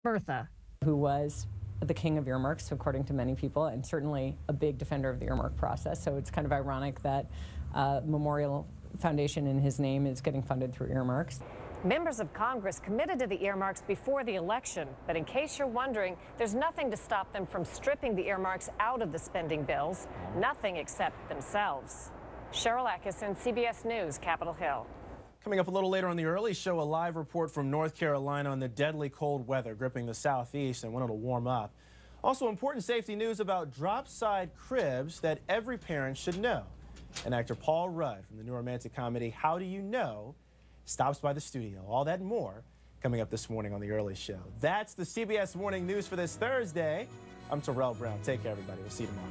Bertha, who was the king of earmarks, according to many people, and certainly a big defender of the earmark process. So it's kind of ironic that Memorial Foundation in his name is getting funded through earmarks. Members of Congress committed to the earmarks before the election, but in case you're wondering, there's nothing to stop them from stripping the earmarks out of the spending bills, nothing except themselves. Cheryl Atkinson, CBS News, Capitol Hill. Coming up a little later on the early show, a live report from North Carolina on the deadly cold weather gripping the southeast and when it'll warm up. Also important safety news about drop-side cribs that every parent should know. And actor Paul Rudd from the new romantic comedy How Do You Know stops by the studio. All that and more coming up this morning on the early show. That's the CBS Morning News for this Thursday. I'm Terrell Brown. Take care, everybody. We'll see you tomorrow.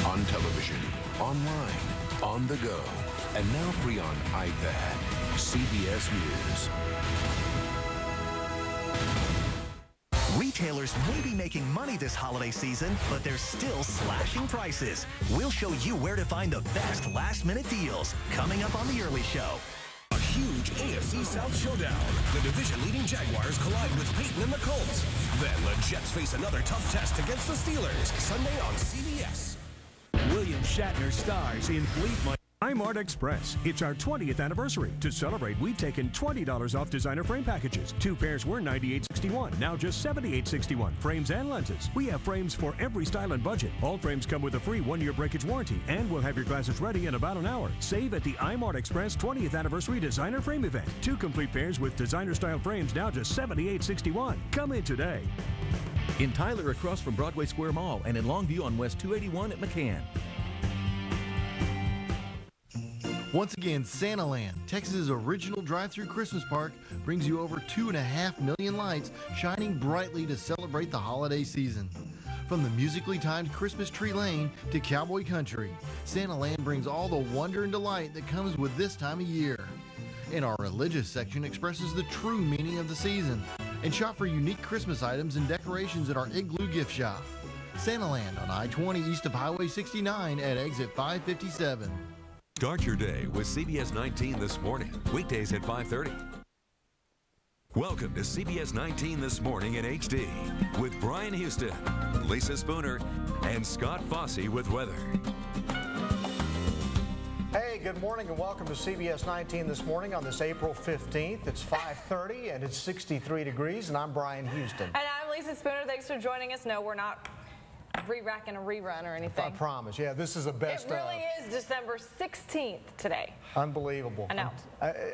On television, online, on the go, and now free on iPad. CBS News. Retailers may be making money this holiday season, but they're still slashing prices. We'll show you where to find the best last-minute deals coming up on the early show. A huge AFC South showdown. The division-leading Jaguars collide with Peyton and the Colts. Then the Jets face another tough test against the Steelers. Sunday on CBS. William Shatner stars in Fleet Money. iMart Express. It's our 20th anniversary. To celebrate, we've taken $20 off designer frame packages. 2 pairs were $98.61, now just $78.61. Frames and lenses. We have frames for every style and budget. All frames come with a free 1-year breakage warranty, and we'll have your glasses ready in about an hour. Save at the iMart Express 20th anniversary designer frame event. 2 complete pairs with designer style frames, now just $78.61. Come in today. In Tyler, across from Broadway Square Mall, and in Longview on West 281 at McCann. Once again, Santaland, Texas' original drive-through Christmas park, brings you over 2.5 million lights shining brightly to celebrate the holiday season. From the musically timed Christmas Tree Lane to Cowboy Country, Santaland brings all the wonder and delight that comes with this time of year. And our religious section expresses the true meaning of the season. And shop for unique Christmas items and decorations at our Igloo gift shop. Santaland on I-20 east of Highway 69 at exit 557. Start your day with CBS 19 This Morning, weekdays at 5:30. Welcome to CBS 19 This Morning in HD with Bryan Houston, Lisa Spooner, and Scott Fossey with weather. Hey, good morning and welcome to CBS 19 This Morning on this April 15th. It's 5:30 and it's 63 degrees, and I'm Bryan Houston. And I'm Lisa Spooner. Thanks for joining us. No, we're not re-racking a rerun or anything. I promise. Yeah, this is the best. It really is December 16th today. Unbelievable. I know.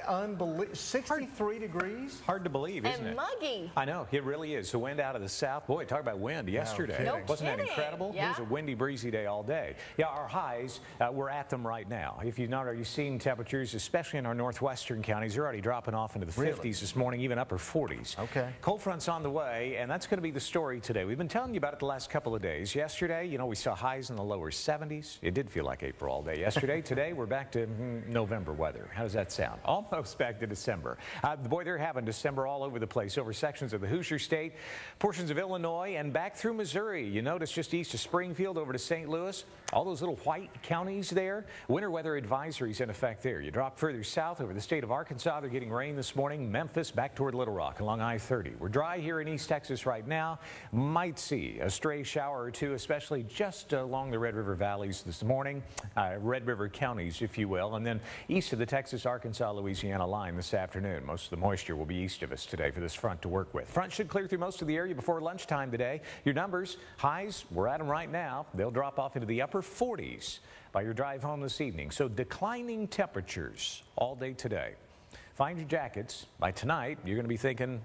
Unbelievable. 63 degrees? Hard to believe, isn't it? And muggy. I know, it really is. The wind out of the south. Boy, talk about wind yesterday. No Wasn't kidding. that incredible? Yeah. It was a windy, breezy day all day. Yeah, our highs, we're at them right now. If you've not already seen temperatures, especially in our northwestern counties, they're already dropping off into the 50s this morning, even upper 40s. Okay. Cold front's on the way, and that's going to be the story today. We've been telling you about it the last couple of days. Yesterday, you know, we saw highs in the lower 70s. It did feel like April all day yesterday. Today, we're back to November weather. How does that sound? Almost back to December. Boy, they're having December all over the place, over sections of the Hoosier State, portions of Illinois, and back through Missouri. You notice just east of Springfield over to St. Louis, all those little white counties there. Winter weather advisories in effect there. You drop further south over the state of Arkansas. They're getting rain this morning. Memphis back toward Little Rock along I-30. We're dry here in East Texas right now. Might see a stray shower or two, especially just along the Red River valleys this morning, Red River counties, if you will, and then east of the Texas, Arkansas, Louisiana line this afternoon. Most of the moisture will be east of us today for this front to work with. Front should clear through most of the area before lunchtime today. Your numbers, highs, we're at them right now. They'll drop off into the upper 40s by your drive home this evening. So declining temperatures all day today. Find your jackets. By tonight, you're going to be thinking,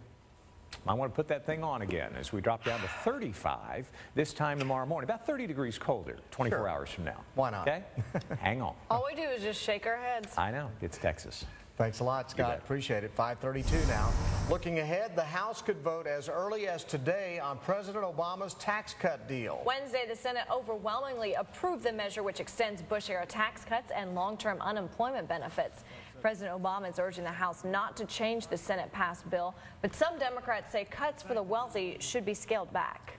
I want to put that thing on again as we drop down to 35 this time tomorrow morning. About 30 degrees colder 24 hours from now. Why not? Okay? Hang on. All we do is just shake our heads. I know. It's Texas. Thanks a lot, Scott. Appreciate it. 5:32 now. Looking ahead, the House could vote as early as today on President Obama's tax cut deal. Wednesday, the Senate overwhelmingly approved the measure which extends Bush-era tax cuts and long-term unemployment benefits. President Obama is urging the House not to change the Senate-passed bill, but some Democrats say cuts for the wealthy should be scaled back.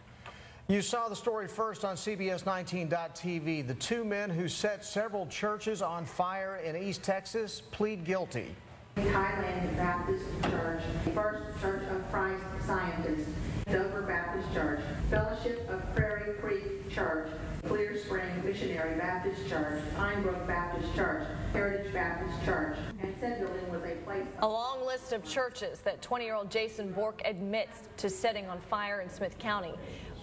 You saw the story first on CBS19.tv. The two men who set several churches on fire in East Texas plead guilty. Highland Baptist Church, First Church of Christ Scientists, Dover Baptist Church, Fellowship of Prairie Creek Church, Clear Spring Missionary Baptist Church, Pinebrook Baptist Church, Heritage Baptist Church, and said building was a place. A long list of churches that 20-year-old Jason Bork admits to setting on fire in Smith County.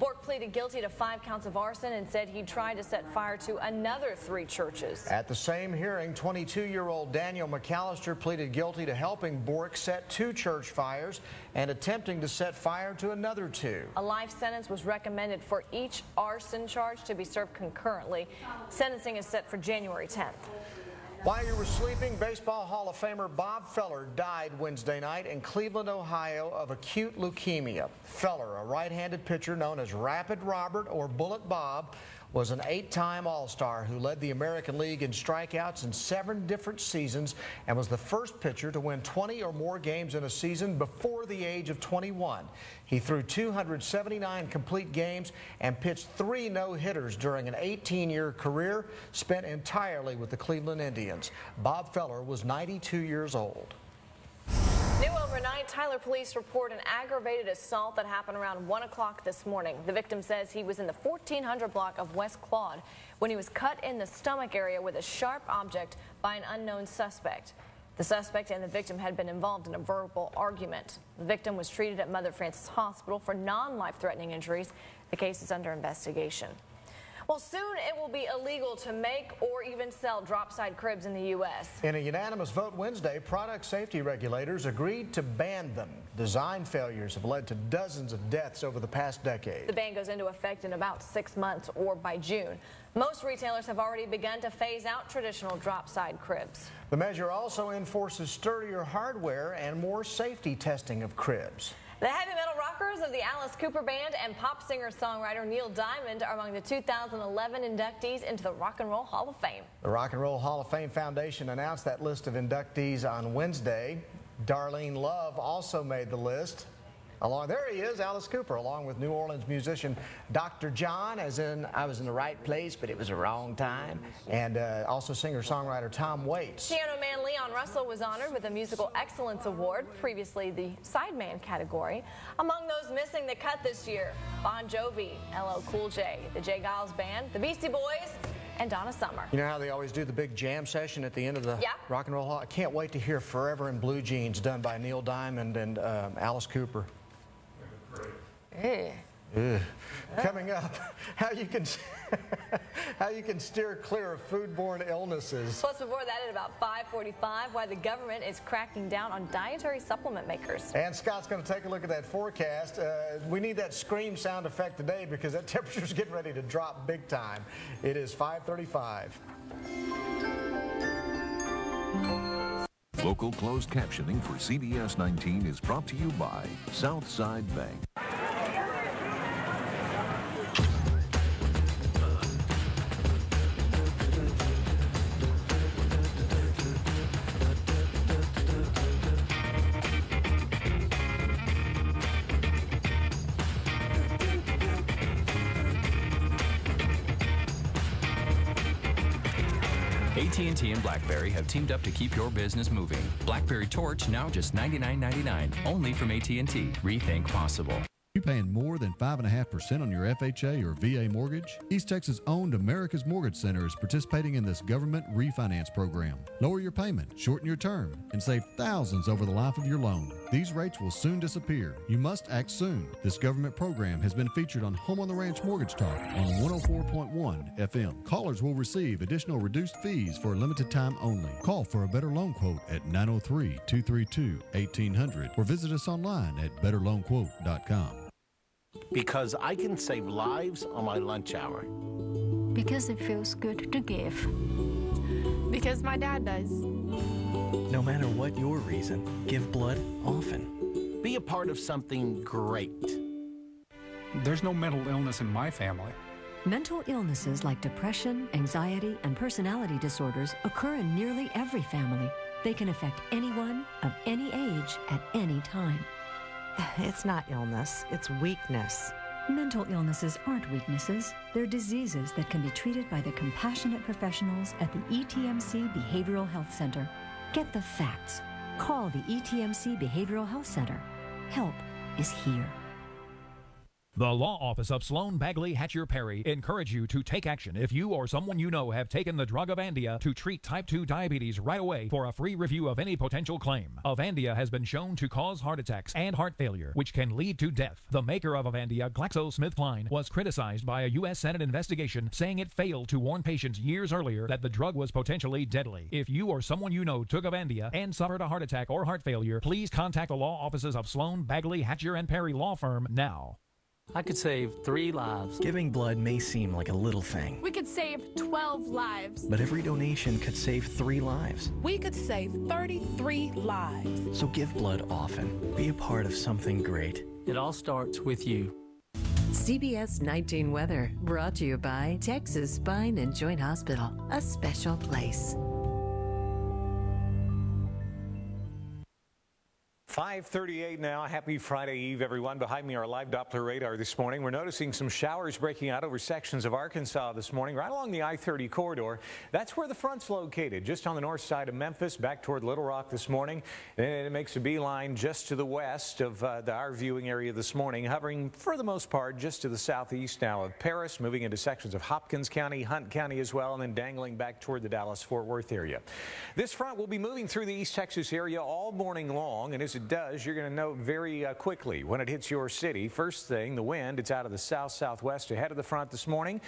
Bork pleaded guilty to 5 counts of arson and said he tried to set fire to another 3 churches. At the same hearing, 22-year-old Daniel McAllister pleaded guilty to helping Bork set 2 church fires and attempting to set fire to another 2. A life sentence was recommended for each arson charge to be served concurrently. Sentencing is set for January 10th. While you were sleeping, Baseball Hall of Famer Bob Feller died Wednesday night in Cleveland, Ohio of acute leukemia. Feller, a right-handed pitcher known as Rapid Robert or Bullet Bob, was an 8-time All-Star who led the American League in strikeouts in 7 different seasons and was the first pitcher to win 20 or more games in a season before the age of 21. He threw 279 complete games and pitched 3 no-hitters during an 18-year career spent entirely with the Cleveland Indians. Bob Feller was 92 years old. New overnight, Tyler police report an aggravated assault that happened around 1 o'clock this morning. The victim says he was in the 1400 block of West Claude when he was cut in the stomach area with a sharp object by an unknown suspect. The suspect and the victim had been involved in a verbal argument. The victim was treated at Mother Frances Hospital for non-life-threatening injuries. The case is under investigation. Well, soon it will be illegal to make or even sell drop-side cribs in the U.S. In a unanimous vote Wednesday, product safety regulators agreed to ban them. Design failures have led to dozens of deaths over the past decade. The ban goes into effect in about 6 months or by June. Most retailers have already begun to phase out traditional drop-side cribs. The measure also enforces sturdier hardware and more safety testing of cribs. The heavy metal rockers of the Alice Cooper Band and pop singer-songwriter Neil Diamond are among the 2011 inductees into the Rock and Roll Hall of Fame. The Rock and Roll Hall of Fame Foundation announced that list of inductees on Wednesday. Darlene Love also made the list. There he is, Alice Cooper, along with New Orleans musician Dr. John, as in I was in the right place, but it was the wrong time, and also singer-songwriter Tom Waits. Piano man Leon Russell was honored with a Musical Excellence Award, previously the Sideman category. Among those missing the cut this year, Bon Jovi, LL Cool J, the J. Giles Band, the Beastie Boys, and Donna Summer. You know how they always do the big jam session at the end of the Rock and Roll Hall? I can't wait to hear Forever in Blue Jeans done by Neil Diamond and Alice Cooper. Coming up, how you can steer clear of foodborne illnesses. Plus, before that, at about 5:45, why the government is cracking down on dietary supplement makers. And Scott's going to take a look at that forecast. We need that scream sound effect today because that temperature's getting ready to drop big time. It is 5:35. Local closed captioning for CBS 19 is brought to you by Southside Bank. AT&T and BlackBerry have teamed up to keep your business moving. BlackBerry Torch now just $99.99, only from AT&T. Rethink possible. You paying more than 5.5% on your FHA or VA mortgage? East Texas owned America's Mortgage Center is participating in this government refinance program. Lower your payment, shorten your term, and save thousands over the life of your loan. These rates will soon disappear. You must act soon. This government program has been featured on Home on the Ranch Mortgage Talk on 104.1 FM. Callers will receive additional reduced fees for a limited time only. Call for a better loan quote at 903-232-1800 or visit us online at betterloanquote.com. Because I can save lives on my lunch hour. Because it feels good to give. Because my dad does. No matter what your reason, give blood often. Be a part of something great. There's no mental illness in my family. Mental illnesses like depression, anxiety, and personality disorders occur in nearly every family. They can affect anyone of any age at any time. It's not illness, it's weakness. Mental illnesses aren't weaknesses. They're diseases that can be treated by the compassionate professionals at the ETMC Behavioral Health Center. Get the facts. Call the ETMC Behavioral Health Center. Help is here. The law office of Sloan, Bagley, Hatcher, Perry encourage you to take action if you or someone you know have taken the drug Avandia to treat type 2 diabetes right away for a free review of any potential claim. Avandia has been shown to cause heart attacks and heart failure, which can lead to death. The maker of Avandia, GlaxoSmithKline, was criticized by a U.S. Senate investigation saying it failed to warn patients years earlier that the drug was potentially deadly. If you or someone you know took Avandia and suffered a heart attack or heart failure, please contact the law offices of Sloan, Bagley, Hatcher, and Perry Law Firm now. I could save 3 lives. Giving blood may seem like a little thing, We could save 12 lives. but every donation could save 3 lives. We could save 33 lives. So give blood often. Be a part of something great. It all starts with you. CBS 19 weather brought to you by Texas Spine and Joint Hospital, a special place. 5:38 now. Happy Friday Eve, everyone. Behind me, our live Doppler radar this morning. We're noticing some showers breaking out over sections of Arkansas this morning, right along the I-30 corridor. That's where the front's located, just on the north side of Memphis, back toward Little Rock this morning. And it makes a beeline just to the west of our viewing area this morning, hovering for the most part just to the southeast now of Paris, moving into sections of Hopkins County, Hunt County as well, and then dangling back toward the Dallas-Fort Worth area. This front will be moving through the East Texas area all morning long, and as it does, you're going to know very quickly when it hits your city. First thing, the wind, it's out of the south-southwest ahead of the front this morning.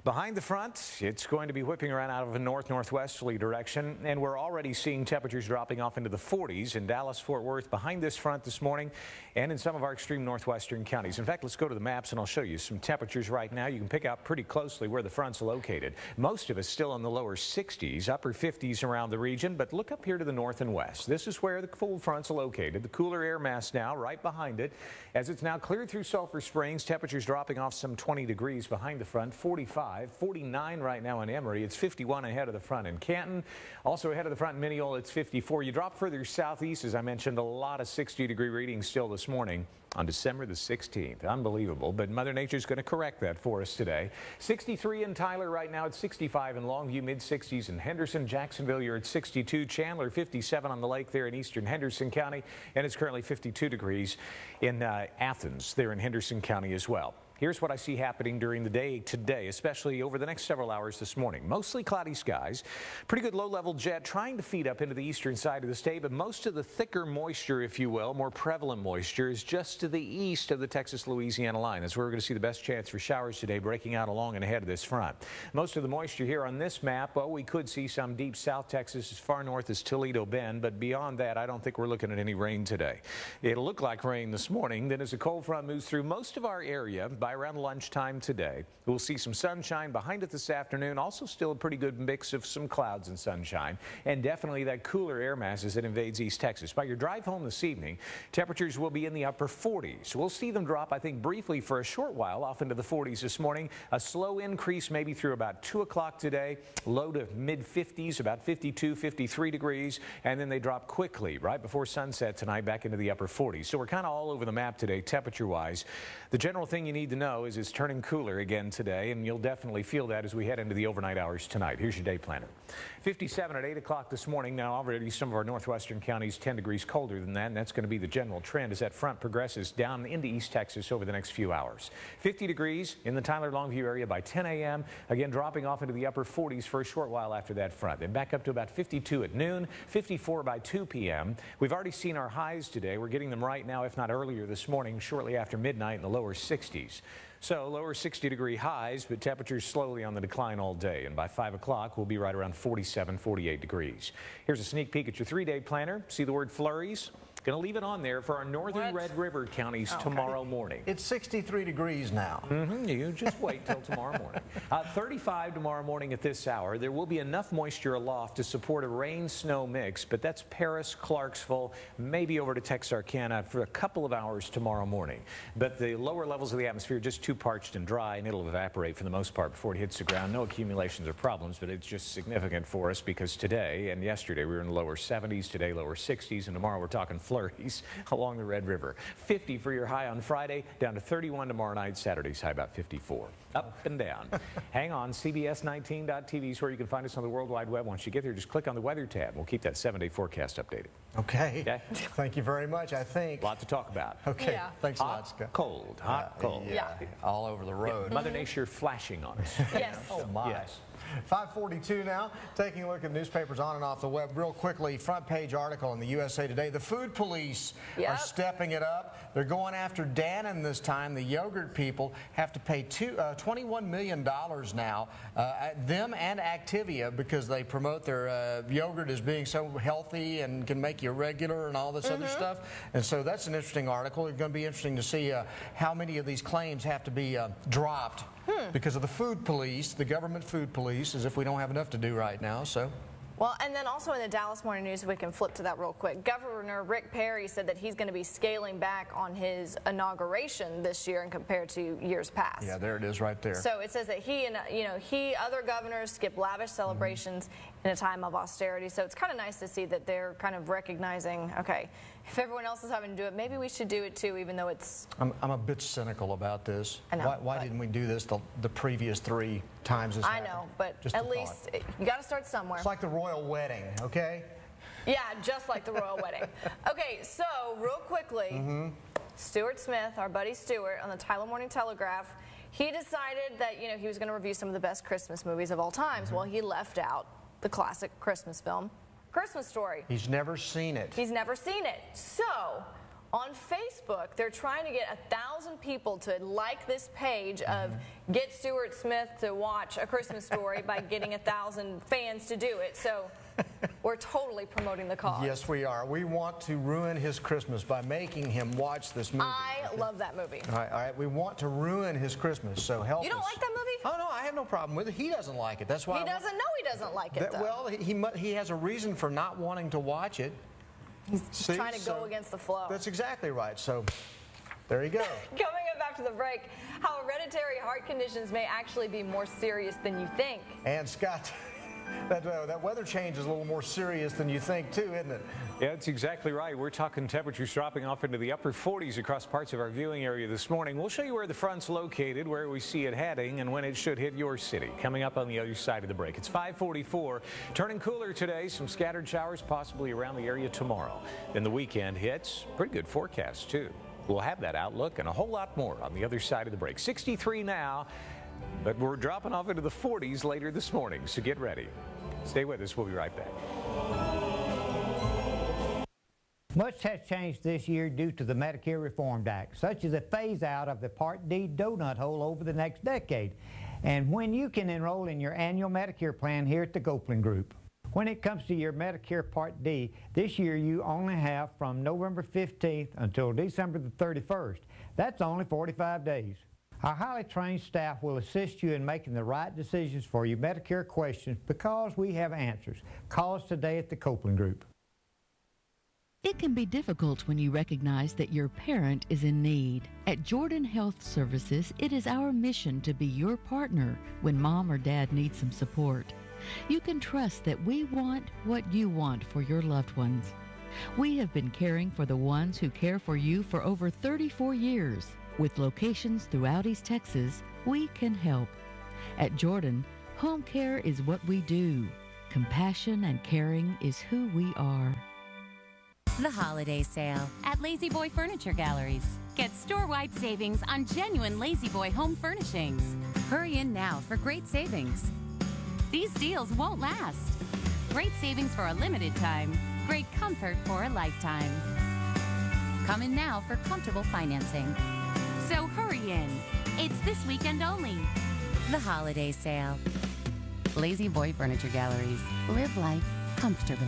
Behind the front, it's going to be whipping around out of a north-northwesterly direction, and we're already seeing temperatures dropping off into the 40s in Dallas-Fort Worth behind this front this morning and in some of our extreme northwestern counties. In fact, let's go to the maps and I'll show you some temperatures right now. You can pick out pretty closely where the front's located. Most of us still in the lower 60s, upper 50s around the region, but look up here to the north and west. This is where the cold front's located. The cooler air mass now right behind it. As it's now cleared through Sulphur Springs, temperatures dropping off some 20 degrees behind the front, 49 right now in Emory. It's 51 ahead of the front in Canton. Also ahead of the front in Mineola, it's 54. You drop further southeast, as I mentioned, a lot of 60-degree readings still this morning on December the 16th. Unbelievable, but Mother Nature's going to correct that for us today. 63 in Tyler right now. It's 65 in Longview, mid-60s in Henderson. Jacksonville, you're at 62. Chandler, 57 on the lake there in eastern Henderson County, and it's currently 52 degrees in Athens there in Henderson County as well. Here's what I see happening during the day today, especially over the next several hours this morning. Mostly cloudy skies, pretty good low-level jet trying to feed up into the eastern side of the state, but most of the thicker moisture, if you will, more prevalent moisture, is just to the east of the Texas-Louisiana line. That's where we're going to see the best chance for showers today, breaking out along and ahead of this front. Most of the moisture here on this map, well, we could see some deep south Texas as far north as Toledo Bend, but beyond that, I don't think we're looking at any rain today. It'll look like rain this morning. Then as the cold front moves through most of our area, by around lunchtime today, we'll see some sunshine behind it this afternoon. Also still a pretty good mix of some clouds and sunshine, and definitely that cooler air mass as it invades East Texas. By your drive home this evening, temperatures will be in the upper 40s. We'll see them drop, I think, briefly for a short while off into the 40s this morning. A slow increase maybe through about 2 o'clock today, low to mid 50s, about 52, 53 degrees, and then they drop quickly right before sunset tonight back into the upper 40s. So we're kind of all over the map today temperature-wise. The general thing you need to know is it's turning cooler again today, and you'll definitely feel that as we head into the overnight hours tonight. Here's your day planner. 57 at 8 o'clock this morning. Now already some of our northwestern counties 10 degrees colder than that, and that's going to be the general trend as that front progresses down into East Texas over the next few hours. 50 degrees in the Tyler Longview area by 10 a.m. Again, dropping off into the upper 40s for a short while after that front. Then back up to about 52 at noon, 54 by 2 p.m. We've already seen our highs today. We're getting them right now, if not earlier this morning, shortly after midnight in the lower 60s. So lower 60-degree highs, but temperatures slowly on the decline all day. And by 5 o'clock, we'll be right around 47, 48 degrees. Here's a sneak peek at your 3-day planner. See the word flurries? Going to leave it on there for our northern Red River counties tomorrow morning. It's 63 degrees now. You just wait till tomorrow morning. 35 tomorrow morning at this hour. There will be enough moisture aloft to support a rain-snow mix, but that's Paris, Clarksville, maybe over to Texarkana for a couple of hours tomorrow morning. But the lower levels of the atmosphere just too too parched and dry, and it'll evaporate for the most part before it hits the ground. No accumulations or problems, but it's just significant for us because today and yesterday we were in the lower 70s, today lower 60s, and tomorrow we're talking flurries along the Red River. 50 for your high on Friday, down to 31 tomorrow night. Saturday's high about 54. Up and down. Hang on, CBS19.tv is where you can find us on the World Wide Web. Once you get there, just click on the weather tab. We'll keep that 7-day forecast updated. Okay. Thank you very much, I think. A lot to talk about. Okay. Thanks a lot, Scott. Cold, hot, cold. Yeah. All over the road. Mother Nature flashing on us. Yes. Oh, my. Yes. 5:42 now. Taking a look at newspapers on and off the web real quickly. Front page article in the USA Today. The food police are stepping it up. They're going after Dannon this time. The yogurt people have to pay $21 million now. Them and Activia, because they promote their yogurt as being so healthy and can make you regular and all this other stuff. And so that's an interesting article. It's going to be interesting to see how many of these claims have to be dropped because of the food police, the government food police, as if we don't have enough to do right now. So. Well, and then also in the Dallas Morning News, we can flip to that real quick. Governor Rick Perry said that he's going to be scaling back on his inauguration this year and compared to years past. Yeah, there it is right there. So it says that he and, other governors skip lavish celebrations in a time of austerity. So it's kind of nice to see that they're kind of recognizing, okay, if everyone else is having to do it, maybe we should do it too, even though it's... I'm a bit cynical about this. I know, why didn't we do this the previous 3 times this happened? I know, but just at least you got to start somewhere. It's like the royal wedding, okay? Yeah, just like the royal wedding. Okay, so real quickly, Stuart Smith, our buddy Stuart, on the Tyler Morning Telegraph, he decided that he was going to review some of the best Christmas movies of all times. Well, he left out the classic Christmas film, Christmas Story. He's never seen it. He's never seen it. So on Facebook, they're trying to get 1,000 people to like this page of Get Stuart Smith to Watch A Christmas Story by getting 1,000 fans to do it. So we're totally promoting the cause. Yes, we are. We want to ruin his Christmas by making him watch this movie. I love that movie. All right. We want to ruin his Christmas, so help us. You don't like that movie? Oh, no, I have no problem with it. He doesn't like it. That's why he doesn't know he doesn't like it, though. Well, he has a reason for not wanting to watch it. He's trying to go against the flow. That's exactly right. So there you go. Coming up after the break, how hereditary heart conditions may actually be more serious than you think. And Scott, that weather change is a little more serious than you think, too, isn't it? Yeah, that's exactly right. We're talking temperatures dropping off into the upper 40s across parts of our viewing area this morning. We'll show you where the front's located, where we see it heading, and when it should hit your city. Coming up on the other side of the break. It's 5:44. Turning cooler today. Some scattered showers possibly around the area tomorrow. Then the weekend hits. Pretty good forecast, too. We'll have that outlook and a whole lot more on the other side of the break. 63 now, but we're dropping off into the 40s later this morning, so get ready. Stay with us. We'll be right back. Much has changed this year due to the Medicare Reform Act, such as a phase-out of the Part D donut hole over the next decade, and when you can enroll in your annual Medicare plan here at the Copeland Group. When it comes to your Medicare Part D, this year you only have from November 15th until December the 31st. That's only 45 days. Our highly trained staff will assist you in making the right decisions for your Medicare questions because we have answers. Call us today at the Copeland Group. It can be difficult when you recognize that your parent is in need. At Jordan Health Services, it is our mission to be your partner when mom or dad needs some support. You can trust that we want what you want for your loved ones. We have been caring for the ones who care for you for over 34 years. With locations throughout East Texas, we can help. At Jordan, home care is what we do. Compassion and caring is who we are. The holiday sale at Lazy Boy Furniture Galleries. Get store-wide savings on genuine Lazy Boy home furnishings. Hurry in now for great savings. These deals won't last. Great savings for a limited time. Great comfort for a lifetime. Come in now for comfortable financing. So hurry in. It's this weekend only. The holiday sale. Lazy Boy Furniture Galleries. Live life comfortably.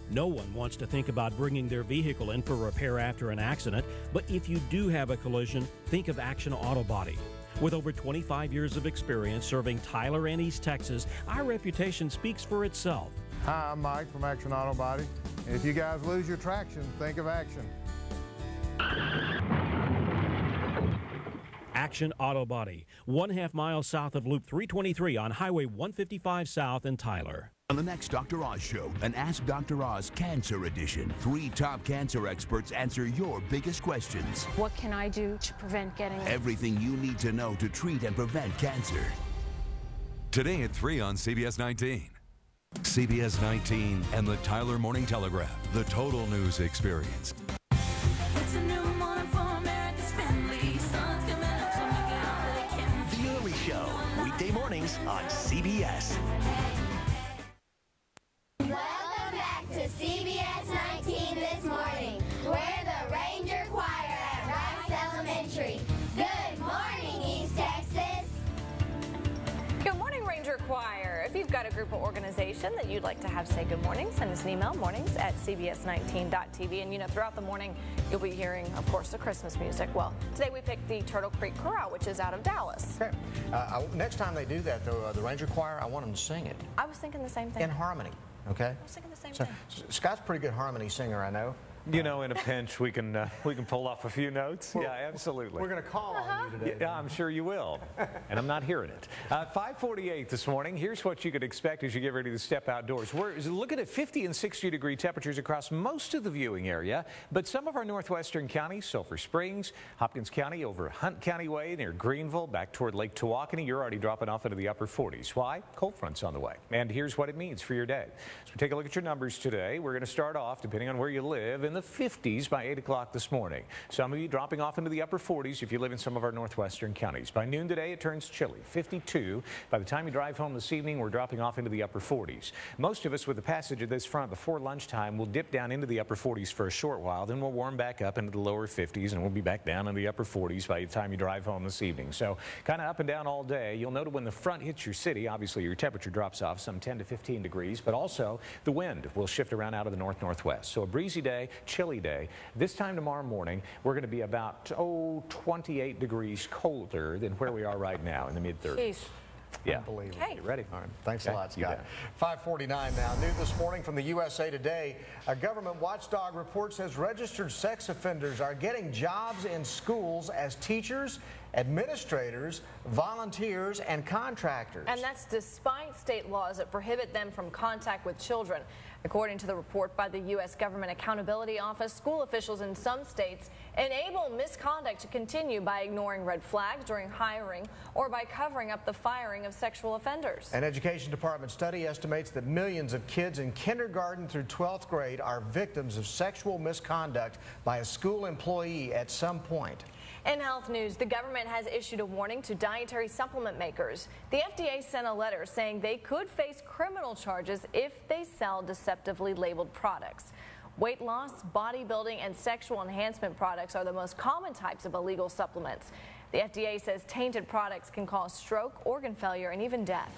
No one wants to think about bringing their vehicle in for repair after an accident, but if you do have a collision, think of Action Auto Body. With over 25 years of experience serving Tyler and East Texas, our reputation speaks for itself. Hi, I'm Mike from Action Auto Body. If you guys lose your traction, think of Action. Action Auto Body, 1/2 mile south of Loop 323 on Highway 155 South in Tyler. On the next Dr. Oz show, an Ask Dr. Oz Cancer Edition. 3 top cancer experts answer your biggest questions. What can I do to prevent getting it? Everything you need to know to treat and prevent cancer. Today at 3 on CBS 19. CBS 19 and the Tyler Morning Telegraph. The total news experience. It's a new morning for America's family. Sun's coming up, so make it all they can. The Early Show, weekday mornings on CBS. Welcome back to CBS 19 this morning. We're the Ranger Choir at Rice Elementary. Good morning, East Texas. Good morning, Ranger Choir. If you've got a group or organization that you'd like to have say good morning, send us an email, mornings@cbs19.tv. And, you know, throughout the morning, you'll be hearing, of course, the Christmas music. Well, today we picked the Turtle Creek Chorale, which is out of Dallas. Okay. Next time they do that, though, the Ranger Choir, I want them to sing it. I was thinking the same thing. In harmony, okay? I was thinking the same thing. Scott's a pretty good harmony singer, I know. You know, in a pinch, we can pull off a few notes. Yeah, absolutely. We're going to call on you today. Yeah, I'm sure you will. And I'm not hearing it. 5:48 this morning. Here's what you could expect as you get ready to step outdoors. We're looking at 50 and 60-degree temperatures across most of the viewing area, but some of our northwestern counties, Sulphur Springs, Hopkins County, over Hunt County Way near Greenville, back toward Lake Tawakoni, you're already dropping off into the upper 40s. Why? Cold front's on the way. And here's what it means for your day. So take a look at your numbers today. We're going to start off, depending on where you live, in the 50s by 8 o'clock this morning. Some of you dropping off into the upper 40s if you live in some of our northwestern counties. By noon today, it turns chilly, 52. By the time you drive home this evening, we're dropping off into the upper 40s. Most of us, with the passage of this front before lunchtime, will dip down into the upper 40s for a short while. Then we'll warm back up into the lower 50s, and we'll be back down in the upper 40s by the time you drive home this evening. So kind of up and down all day. You'll note when the front hits your city, obviously your temperature drops off some 10 to 15 degrees, but also the wind will shift around out of the north-northwest. So a breezy day, chilly day. This time tomorrow morning, we're going to be about, 28 degrees colder than where we are right now in the mid-30s. Yeah. Unbelievable. Okay. You ready? All right. Thanks a lot, You Scott. 5:49 now. New this morning from the USA Today. A government watchdog report says registered sex offenders are getting jobs in schools as teachers, administrators, volunteers, and contractors. And that's despite state laws that prohibit them from contact with children. According to the report by the U.S. Government Accountability Office, school officials in some states enable misconduct to continue by ignoring red flags during hiring or by covering up the firing of sexual offenders. An Education Department study estimates that millions of kids in kindergarten through 12th grade are victims of sexual misconduct by a school employee at some point. In health news, the government has issued a warning to dietary supplement makers. The FDA sent a letter saying they could face criminal charges if they sell deceptively labeled products. Weight loss, bodybuilding, and sexual enhancement products are the most common types of illegal supplements. The FDA says tainted products can cause stroke, organ failure, and even death.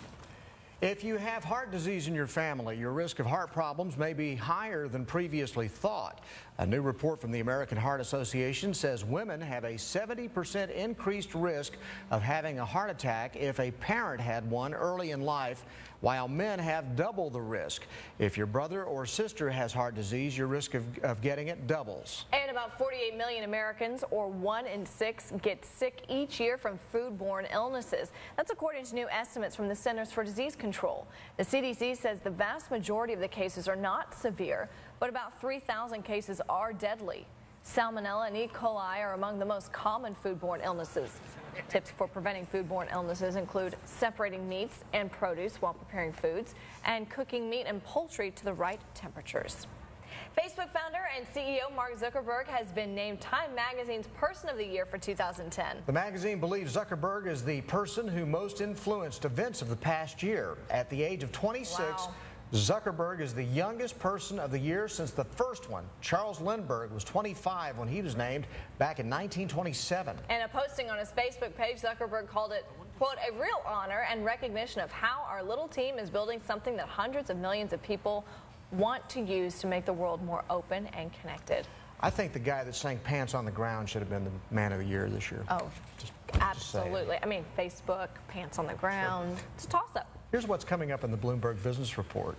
If you have heart disease in your family, your risk of heart problems may be higher than previously thought. A new report from the American Heart Association says women have a 70% increased risk of having a heart attack if a parent had one early in life, while men have double the risk. If your brother or sister has heart disease, your risk of getting it doubles. And about 48 million Americans, or 1 in 6, get sick each year from foodborne illnesses. That's according to new estimates from the Centers for Disease Control. The CDC says the vast majority of the cases are not severe, but about 3,000 cases are deadly. Salmonella and E. coli are among the most common foodborne illnesses. Tips for preventing foodborne illnesses include separating meats and produce while preparing foods and cooking meat and poultry to the right temperatures. Facebook founder and CEO Mark Zuckerberg has been named Time Magazine's Person of the Year for 2010. The magazine believes Zuckerberg is the person who most influenced events of the past year. At the age of 26, wow. Zuckerberg is the youngest person of the year since the first one. Charles Lindbergh was 25 when he was named back in 1927. In a posting on his Facebook page, Zuckerberg called it, quote, a real honor and recognition of how our little team is building something that hundreds of millions of people want to use to make the world more open and connected. I think the guy that sang Pants on the Ground should have been the Man of the Year this year. Oh, absolutely. I mean, Facebook, Pants on the Ground, It's a toss-up. Here's what's coming up in the Bloomberg Business Report.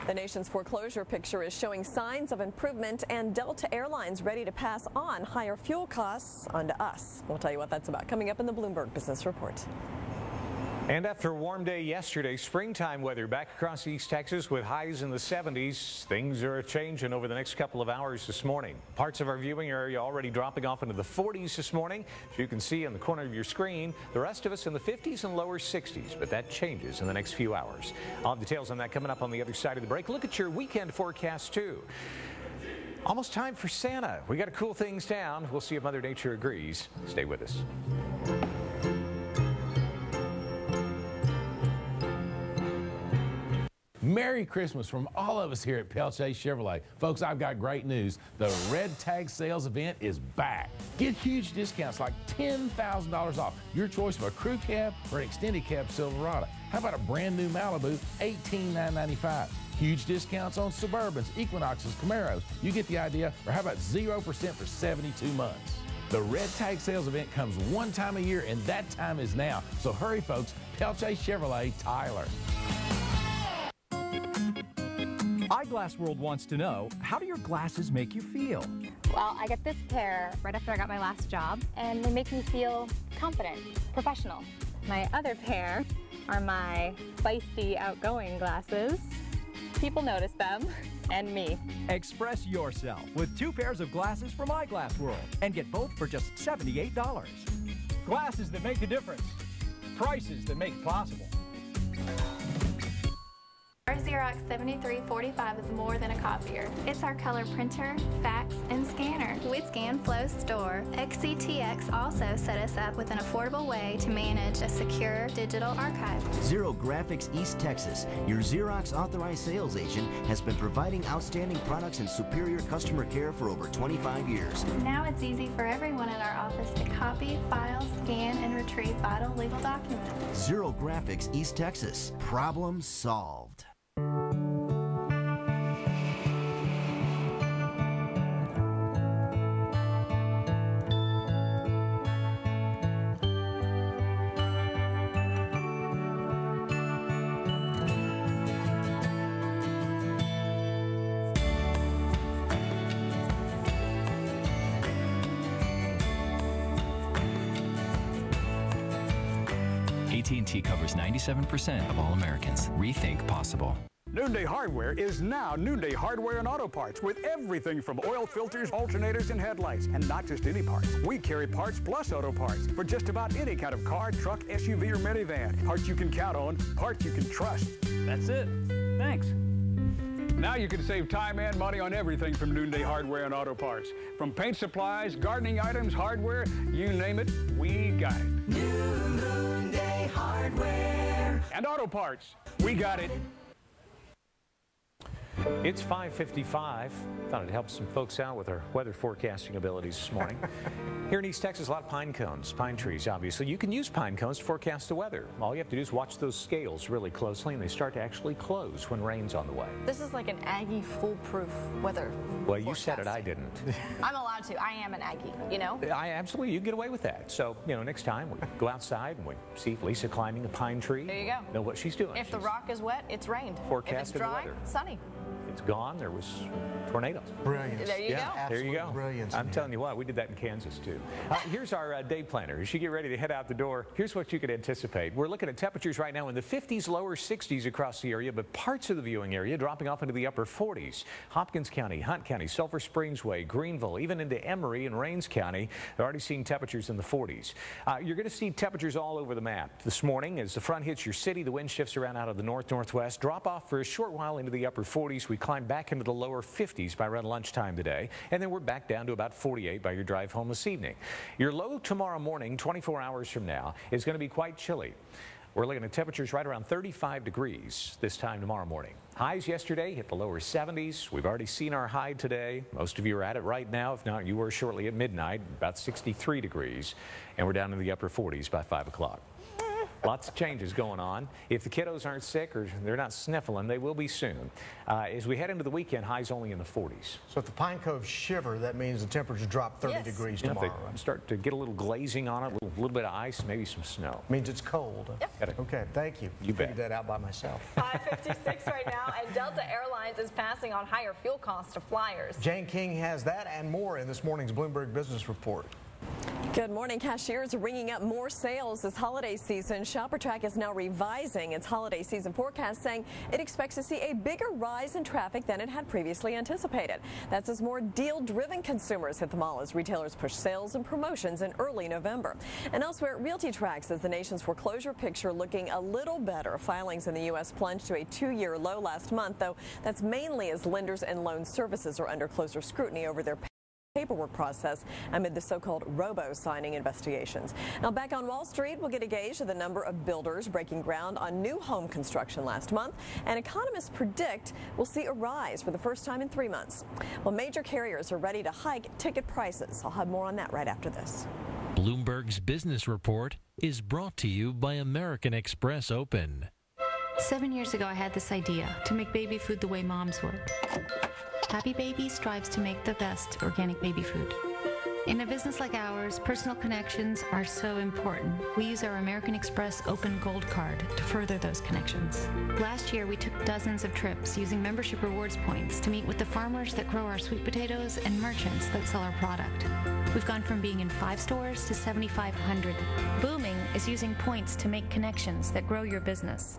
The nation's foreclosure picture is showing signs of improvement, and Delta Airlines ready to pass on higher fuel costs onto us. We'll tell you what that's about coming up in the Bloomberg Business Report. And after a warm day yesterday, springtime weather back across East Texas with highs in the 70s. Things are changing over the next couple of hours this morning. Parts of our viewing area already dropping off into the 40s this morning. As you can see on the corner of your screen, the rest of us in the 50s and lower 60s, but that changes in the next few hours. I'll have details on that coming up on the other side of the break. Look at your weekend forecast too. Almost time for Santa. We got to cool things down. We'll see if Mother Nature agrees. Stay with us. Merry Christmas from all of us here at Pale Chase Chevrolet. Folks, I've got great news. The Red Tag Sales event is back. Get huge discounts like $10,000 off your choice of a crew cab or an extended cab Silverado. How about a brand new Malibu, $18,995? Huge discounts on Suburbans, Equinoxes, Camaros. You get the idea. Or how about 0% for 72 months? The Red Tag Sales event comes one time a year, and that time is now. So hurry, folks. Pale Chase Chevrolet, Tyler. Eyeglass World wants to know, how do your glasses make you feel? Well, I got this pair right after I got my last job, and they make me feel confident, professional. My other pair are my feisty, outgoing glasses. People notice them, and me. Express yourself with 2 pairs of glasses from Eyeglass World, and get both for just $78. Glasses that make a difference. Prices that make it possible. Our Xerox 7345 is more than a copier. It's our color printer, fax, and scanner. With ScanFlow Store, XCTX also set us up with an affordable way to manage a secure digital archive. Zero Graphics East Texas, your Xerox authorized sales agent, has been providing outstanding products and superior customer care for over 25 years. Now it's easy for everyone in our office to copy, file, scan, and retrieve vital legal documents. Zero Graphics East Texas. Problem solved. AT&T covers 97% of all Americans. Rethink possible. Noonday Hardware is now Noonday Hardware and Auto Parts with everything from oil filters, alternators, and headlights. And not just any parts. We carry parts plus auto parts for just about any kind of car, truck, SUV, or minivan. Parts you can count on, parts you can trust. That's it. Thanks. Now you can save time and money on everything from Noonday Hardware and Auto Parts. From paint supplies, gardening items, hardware, you name it, we got it. New Noonday Hardware and Auto Parts, we got it. It's 5:55. Thought it'd help some folks out with our weather forecasting abilities this morning. Here in East Texas, a lot of pine cones, pine trees, obviously. You can use pine cones to forecast the weather. All you have to do is watch those scales really closely, and they start to actually close when rain's on the way. This is like an Aggie foolproof weather. Well, you said it, I didn't. I'm allowed to. I am an Aggie, you know? I absolutely, you can get away with that. So, you know, next time we go outside and we see Lisa climbing a pine tree. There you go. Know what she's doing. If the rock is wet, it's rained. Forecasting if it's dry, the weather. it's sunny. It's gone. There was tornadoes. Brilliant. There you go. There you go. Brilliance. I'm telling you what, we did that in Kansas too. Here's our day planner. As you get ready to head out the door, here's what you could anticipate. We're looking at temperatures right now in the 50s, lower 60s across the area, but parts of the viewing area dropping off into the upper 40s. Hopkins County, Hunt County, Sulphur Springs Way, Greenville, even into Emory and Rains County. They're already seeing temperatures in the 40s. You're going to see temperatures all over the map. This morning, as the front hits your city, the wind shifts around out of the north-northwest. Drop off for a short while into the upper 40s. We climb back into the lower 50s by around lunchtime today, and then we're back down to about 48 by your drive home this evening. Your low tomorrow morning, 24 hours from now, is going to be quite chilly. We're looking at temperatures right around 35 degrees this time tomorrow morning. Highs yesterday hit the lower 70s. We've already seen our high today. Most of you are at it right now. If not, you were shortly at midnight, about 63 degrees. And we're down in the upper 40s by 5 o'clock. Lots of changes going on. If the kiddos aren't sick or they're not sniffling, they will be soon. As we head into the weekend, highs only in the 40s. So if the Pine Cove shiver, that means the temperature drop 30 degrees If tomorrow. they start to get a little glazing on it, a little bit of ice, maybe some snow. Means it's cold. Yep. Okay, thank you. You bet. Figured that out by myself. 5:56 right now, and Delta Airlines is passing on higher fuel costs to flyers. Jane King has that and more in this morning's Bloomberg Business Report. Good morning. Cashiers are ringing up more sales this holiday season. ShopperTrack is now revising its holiday season forecast, saying it expects to see a bigger rise in traffic than it had previously anticipated. That's as more deal-driven consumers hit the mall as retailers push sales and promotions in early November. And elsewhere, RealtyTrack says the nation's foreclosure picture looking a little better. Filings in the U.S. plunged to a 2-year low last month, though that's mainly as lenders and loan services are under closer scrutiny over their paperwork process amid the so-called robo-signing investigations. Now back on Wall Street, we'll get a gauge of the number of builders breaking ground on new home construction last month, and economists predict we'll see a rise for the first time in 3 months. Well, major carriers are ready to hike ticket prices. I'll have more on that right after this. Bloomberg's Business Report is brought to you by American Express Open. 7 years ago, I had this idea to make baby food the way moms would. Happy Baby strives to make the best organic baby food. In a business like ours, personal connections are so important. We use our American Express Open Gold Card to further those connections. Last year, we took dozens of trips using membership rewards points to meet with the farmers that grow our sweet potatoes and merchants that sell our product. We've gone from being in 5 stores to 7,500. Booming is using points to make connections that grow your business.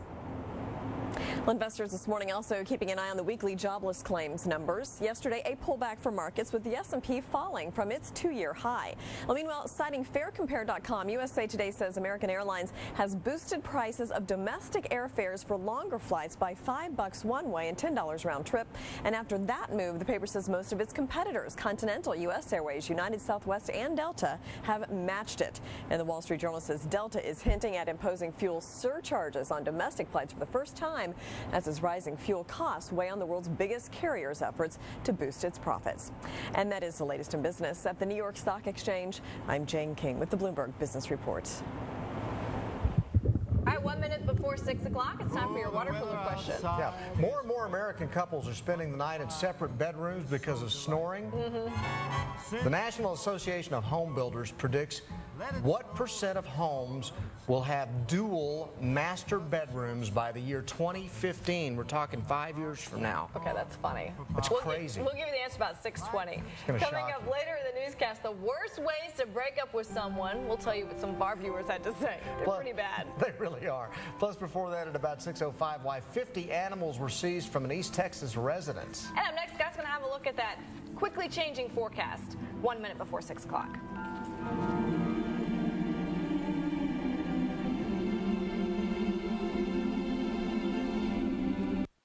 Well, investors this morning also keeping an eye on the weekly jobless claims numbers. Yesterday, a pullback for markets with the S&P falling from its 2-year high. Well, meanwhile, citing FairCompare.com, USA Today says American Airlines has boosted prices of domestic airfares for longer flights by $5 one way and $10 round trip. And after that move, the paper says most of its competitors, Continental, U.S. Airways, United, Southwest, and Delta, have matched it. And the Wall Street Journal says Delta is hinting at imposing fuel surcharges on domestic flights for the first time, as its rising fuel costs weigh on the world's biggest carrier's efforts to boost its profits. And that is the latest in business at the New York Stock Exchange. I'm Jane King with the Bloomberg Business Report. All right, 1 minute before 6 o'clock, it's time for your water cooler question. Yeah, more and more American couples are spending the night in separate bedrooms because of snoring. The National Association of Home Builders predicts what percent of homes will have dual master bedrooms by the year 2015. We're talking 5 years from now. Okay, that's funny. It's crazy. We'll give you the answer about 6:20. gonna Coming shock up you. later in the newscast, the worst ways to break up with someone. We'll tell you what some of our viewers had to say. They're pretty bad. They really are. Plus, before that, at about 6:05, why 50 animals were seized from an East Texas residence. And up next, Scott's going to have a look at that quickly changing forecast. 1 minute before 6 o'clock.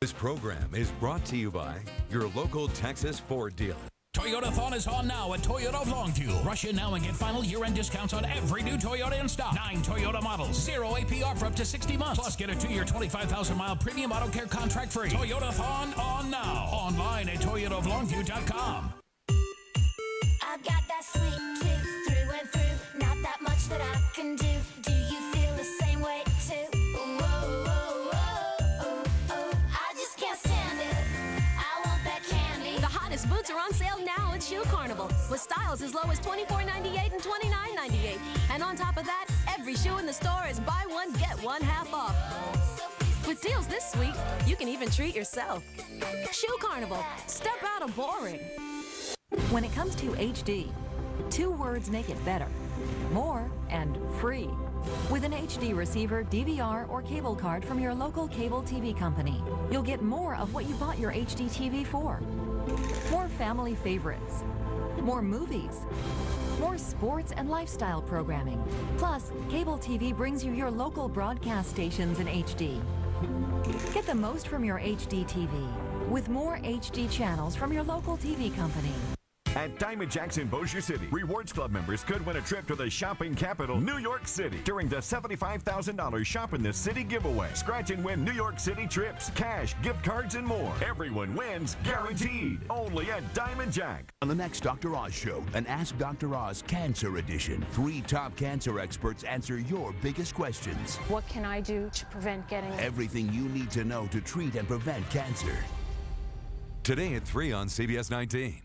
This program is brought to you by your local Texas Ford dealer. Toyotathon is on now at Toyota of Longview. Rush in now and get final year-end discounts on every new Toyota in stock. 9 Toyota models, 0 APR for up to 60 months. Plus, get a 2-year, 25,000-mile premium auto care contract free. Toyotathon on now. Online at toyotaoflongview.com. I got that sweet tooth through and through. Not that much that I can do. Do you feel the same way too? I just can't stand it. I want that candy. The hottest boots are on sale now at Shoe Carnival, with styles as low as $24.98 and $29.98. And on top of that, every shoe in the store is buy one, get one half off. With deals this sweet, you can even treat yourself. Shoe Carnival. Step out of boring. When it comes to HD, 2 words make it better: more and free. With an HD receiver, DVR, or cable card from your local cable TV company, you'll get more of what you bought your HD TV for. More family favorites, more movies, more sports and lifestyle programming. Plus, cable TV brings you your local broadcast stations in HD. Get the most from your HD TV with more HD channels from your local TV company. At Diamond Jack's in Bossier City, Rewards Club members could win a trip to the shopping capital, New York City, during the $75,000 Shop in the City giveaway. Scratch and win New York City trips, cash, gift cards, and more. Everyone wins, guaranteed. Only at Diamond Jack. On the next Dr. Oz show, an Ask Dr. Oz Cancer Edition. 3 top cancer experts answer your biggest questions. What can I do to prevent getting Everything you need to know to treat and prevent cancer. Today at 3 on CBS 19.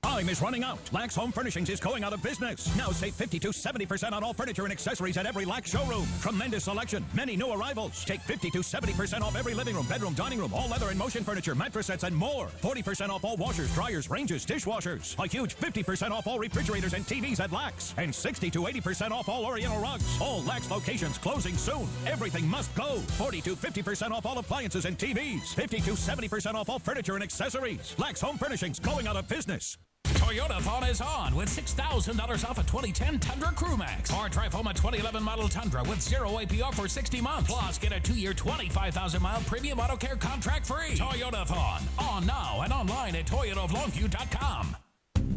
Time is running out. Lax Home Furnishings is going out of business. Now save 50 to 70% on all furniture and accessories at every Lax showroom. Tremendous selection. Many new arrivals. Take 50 to 70% off every living room, bedroom, dining room, all leather and motion furniture, mattress sets, and more. 40% off all washers, dryers, ranges, dishwashers. A huge 50% off all refrigerators and TVs at Lax. And 60 to 80% off all Oriental rugs. All Lax locations closing soon. Everything must go. 40 to 50% off all appliances and TVs. 50 to 70% off all furniture and accessories. Lax Home Furnishings going out of business. Toyota-thon is on with $6,000 off a 2010 Tundra Crewmax. Or drive home a 2011 model Tundra with 0 APR for 60 months. Plus, get a 2-year, 25,000-mile premium auto care contract free. Toyota-thon. On now and online at toyotaoflongview.com.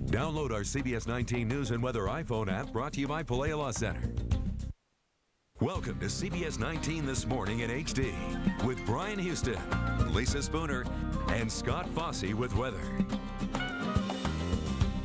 Download our CBS 19 News and Weather iPhone app, brought to you by Palaiola Center. Welcome to CBS 19 This Morning in HD with Bryan Houston, Lisa Spooner, and Scott Fossey with weather.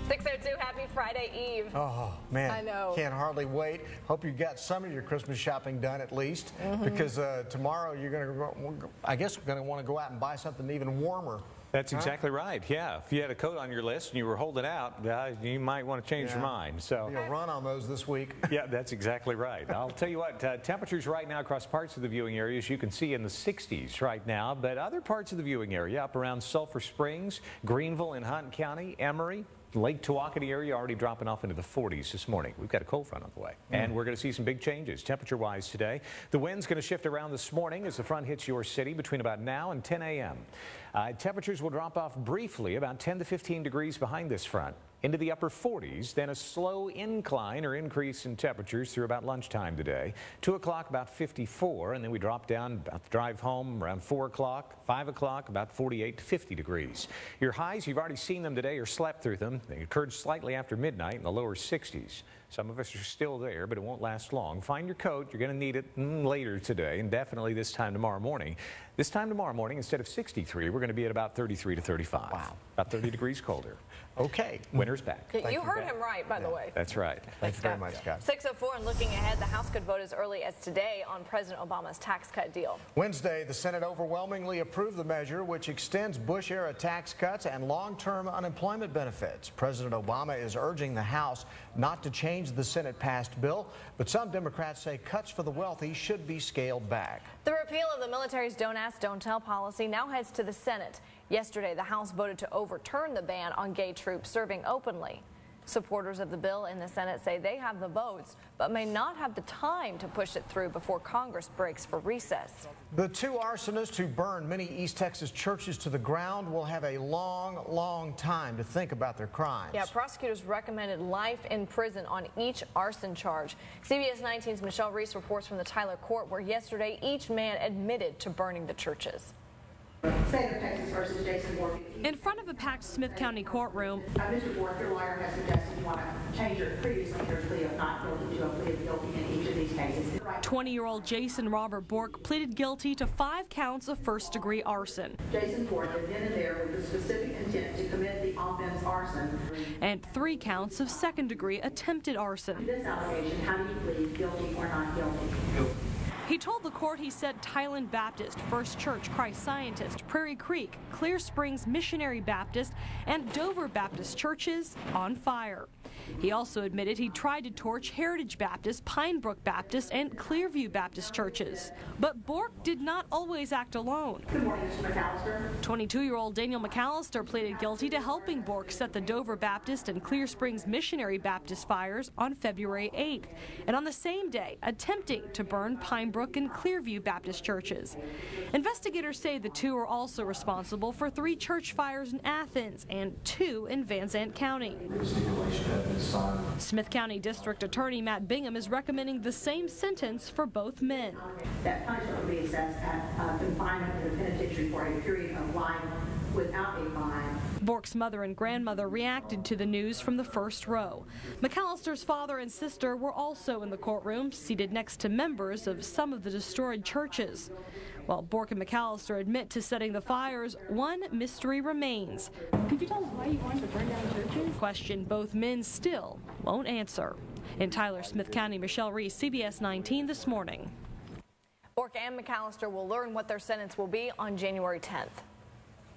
6:02, happy Friday Eve. Oh, man. I know. Can't hardly wait. Hope you got some of your Christmas shopping done at least, because tomorrow you're going to, I guess, going to want to go out and buy something even warmer. That's exactly right. Yeah, if you had a coat on your list and you were holding out, you might want to change your mind. So you'll run on those this week. Yeah, that's exactly right. I'll tell you what, temperatures right now across parts of the viewing areas, you can see in the 60s right now, but other parts of the viewing area up around Sulphur Springs, Greenville in Hunt County, Emory, Lake Tawakoni area already dropping off into the 40s this morning. We've got a cold front on the way, and we're going to see some big changes temperature-wise today. The wind's going to shift around this morning as the front hits your city between about now and 10 a.m. Temperatures will drop off briefly about 10 to 15 degrees behind this front into the upper 40s, then a slow incline or increase in temperatures through about lunchtime today. 2 o'clock about 54, and then we drop down about the drive home around 4 o'clock, 5 o'clock about 48 to 50 degrees. Your highs, you've already seen them today or slept through them. They occurred slightly after midnight in the lower 60s. Some of us are still there, but it won't last long. Find your coat. You're going to need it later today, and definitely this time tomorrow morning. This time tomorrow morning, instead of 63, we're going to be at about 33 to 35. Wow. About 30 degrees colder. Okay. Winter's back. You heard him right, by the way. That's right. Thanks very much, Scott. 6:04, and looking ahead, the House could vote as early as today on President Obama's tax cut deal. Wednesday, the Senate overwhelmingly approved the measure, which extends Bush-era tax cuts and long-term unemployment benefits. President Obama is urging the House not to change the Senate-passed bill, but some Democrats say cuts for the wealthy should be scaled back. The repeal of the military's Don't Ask, Don't Tell policy now heads to the Senate. Yesterday, the House voted to overturn the ban on gay troops serving openly. Supporters of the bill in the Senate say they have the votes, but may not have the time to push it through before Congress breaks for recess. The 2 arsonists who burned many East Texas churches to the ground will have a long, long time to think about their crimes. Yeah, prosecutors recommended life in prison on each arson charge. CBS 19's Michelle Reese reports from the Tyler court, where yesterday each man admitted to burning the churches. State of Texas versus Jason Bork. In front of a packed Smith County courtroom, Mr. Bork, your lawyer has suggested you want to change your previously your plea of not guilty to a plea of guilty in each of these cases. 20-year-old Jason Robert Bork pleaded guilty to 5 counts of first-degree arson. Jason Bork had been in there with the specific intent to commit the offense arson. And 3 counts of second-degree attempted arson. This allegation, how do you plead guilty or not guilty? He told the court he set Tyland Baptist, First Church Christ Scientist, Prairie Creek, Clear Springs Missionary Baptist, and Dover Baptist churches on fire. He also admitted he tried to torch Heritage Baptist, Pine Brook Baptist, and Clearview Baptist churches. But Bork did not always act alone. Good morning, Mr. McAllister. 22-year-old Daniel McAllister pleaded guilty to helping Bork set the Dover Baptist and Clear Springs Missionary Baptist fires on February 8th, and on the same day, attempting to burn Pine Brook and Clearview Baptist churches. Investigators say the 2 are also responsible for 3 church fires in Athens and 2 in Van Zandt County. Smith County District Attorney Matt Bingham is recommending the same sentence for both men. That punishment will be assessed at confinement in the penitentiary for a period of life without a fine. Bork's mother and grandmother reacted to the news from the first row. McAllister's father and sister were also in the courtroom, seated next to members of some of the destroyed churches. While Bork and McAllister admit to setting the fires, one mystery remains. Could you tell us why you wanted to burn down churches? Question both men still won't answer. In Tyler, Smith County, Michelle Reese, CBS 19 This Morning. Bork and McAllister will learn what their sentence will be on January 10th.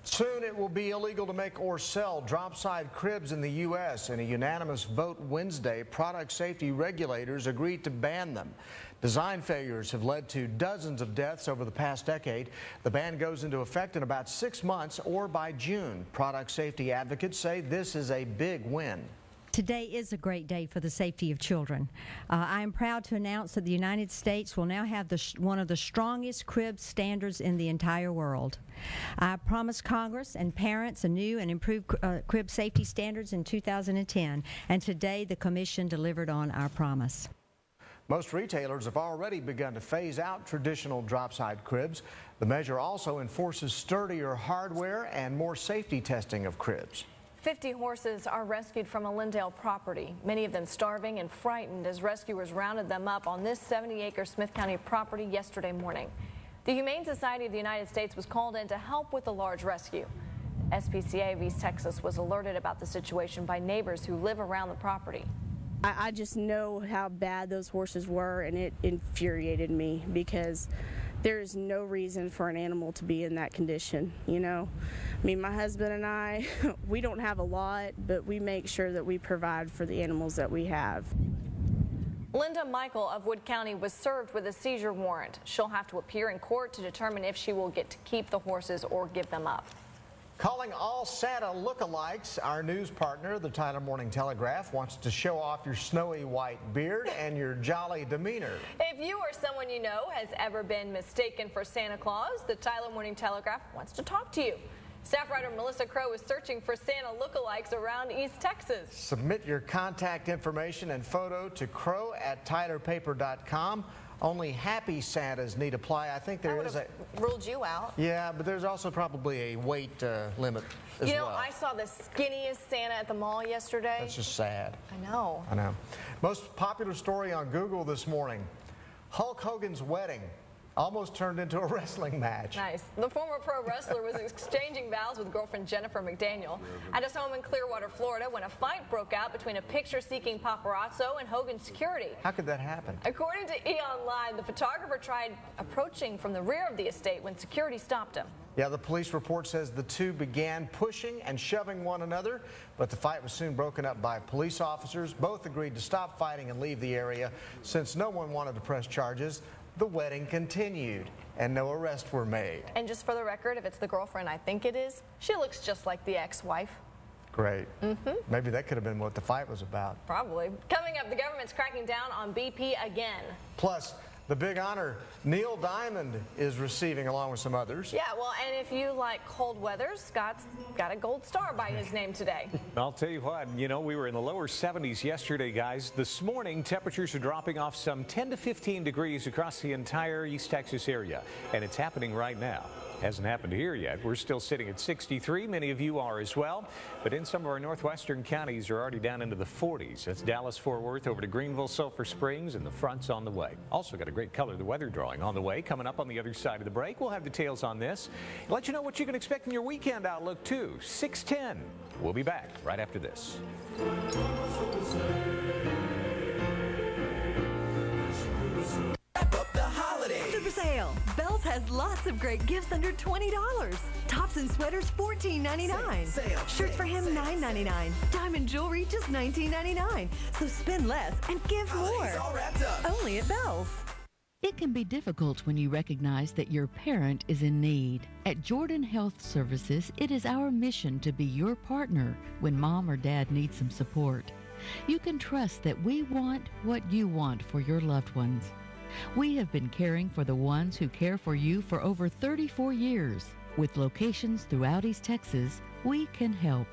Soon it will be illegal to make or sell drop-side cribs in the U.S. In a unanimous vote Wednesday, product safety regulators agreed to ban them. Design failures have led to dozens of deaths over the past decade. The ban goes into effect in about 6 months or by June. Product safety advocates say this is a big win. Today is a great day for the safety of children. I am proud to announce that the United States will now have one of the strongest crib standards in the entire world. I promised Congress and parents a new and improved crib safety standards in 2010, and today the Commission delivered on our promise. Most retailers have already begun to phase out traditional drop-side cribs. The measure also enforces sturdier hardware and more safety testing of cribs. 50 horses are rescued from a Lindale property, many of them starving and frightened as rescuers rounded them up on this 70-acre Smith County property yesterday morning. The Humane Society of the United States was called in to help with the large rescue. SPCA of East Texas was alerted about the situation by neighbors who live around the property. I just know how bad those horses were, and it infuriated me because there is no reason for an animal to be in that condition, you know. I mean, my husband and I, we don't have a lot, but we make sure that we provide for the animals that we have. Linda Michael of Wood County was served with a seizure warrant. She'll have to appear in court to determine if she will get to keep the horses or give them up. Calling all Santa lookalikes, our news partner, the Tyler Morning Telegraph, wants to show off your snowy white beard and your jolly demeanor. If you or someone you know has ever been mistaken for Santa Claus, the Tyler Morning Telegraph wants to talk to you. Staff writer Melissa Crow is searching for Santa lookalikes around East Texas. Submit your contact information and photo to crow@tylerpaper.com. Only happy Santas need apply. I think there is a... ruled you out. Yeah, but there's also probably a weight limit as well. You know, I saw the skinniest Santa at the mall yesterday. That's just sad. I know. I know. Most popular story on Google this morning. Hulk Hogan's wedding almost turned into a wrestling match. Nice. The former pro wrestler was exchanging vows with girlfriend Jennifer McDaniel at his home in Clearwater, Florida, when a fight broke out between a picture-seeking paparazzo and Hogan's security. How could that happen? According to E! Online, the photographer tried approaching from the rear of the estate when security stopped him. Yeah, the police report says the two began pushing and shoving one another, but the fight was soon broken up by police officers. Both agreed to stop fighting and leave the area. Since no one wanted to press charges, the wedding continued and no arrests were made. And just for the record, if it's the girlfriend I think it is, she looks just like the ex-wife. Great. Maybe that could have been what the fight was about. Probably. Coming up, the government's cracking down on BP again. Plus, the big honor Neil Diamond is receiving along with some others. Yeah, well, and if you like cold weather, Scott's got a gold star by his name today. I'll tell you what, you know, we were in the lower 70s yesterday, guys. This morning, temperatures are dropping off some 10 to 15 degrees across the entire East Texas area, and it's happening right now. Hasn't happened here yet. We're still sitting at 63. Many of you are as well. But in some of our northwestern counties are already down into the 40s. That's Dallas, Fort Worth, over to Greenville, Sulphur Springs, and the front's on the way. Also got a great color, the weather drawing on the way. Coming up on the other side of the break, we'll have details on this. Let you know what you can expect in your weekend outlook, too. 6:10. We'll be back right after this. Super sale. Bells has lots of great gifts under $20. Tops and sweaters $14.99. Shirts for him $9.99. Diamond jewelry just $19.99. So spend less and give more. Only at Bells. It can be difficult when you recognize that your parent is in need. At Jordan Health Services, it is our mission to be your partner when mom or dad needs some support. You can trust that we want what you want for your loved ones. We have been caring for the ones who care for you for over 34 years. With locations throughout East Texas, we can help.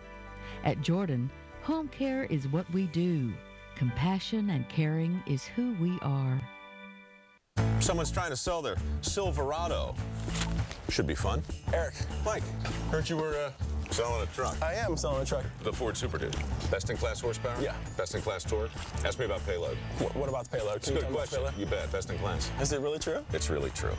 At Jordan, home care is what we do. Compassion and caring is who we are. Someone's trying to sell their Silverado. Should be fun. Eric, Mike, heard you were selling a truck. I am selling a truck. The Ford Super Duty. Best-in-class horsepower? Yeah. Best-in-class torque? Ask me about payload. What about the payload? It's a good question. You bet. Best-in-class. Is it really true? It's really true.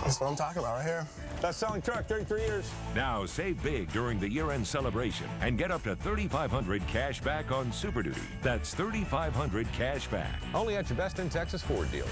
That's what I'm talking about right here. Best-selling truck, 33 years. Now save big during the year-end celebration and get up to $3,500 cash back on Super Duty. That's $3,500 cash back. Only at your Best in Texas Ford dealer.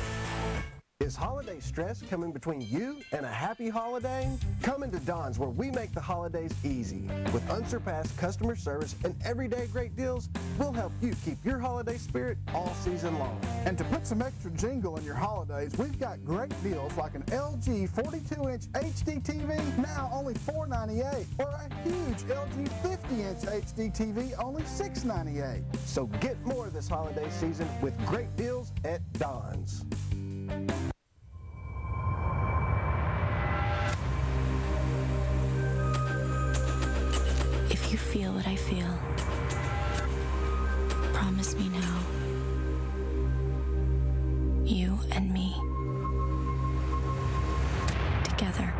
Is holiday stress coming between you and a happy holiday? Come into Don's, where we make the holidays easy. With unsurpassed customer service and everyday great deals, we'll help you keep your holiday spirit all season long. And to put some extra jingle in your holidays, we've got great deals like an LG 42-inch HD TV, now only $498, or a huge LG 50-inch HD TV, only $698. So get more this holiday season with great deals at Don's. If you feel what I feel, promise me now. You and me. Together.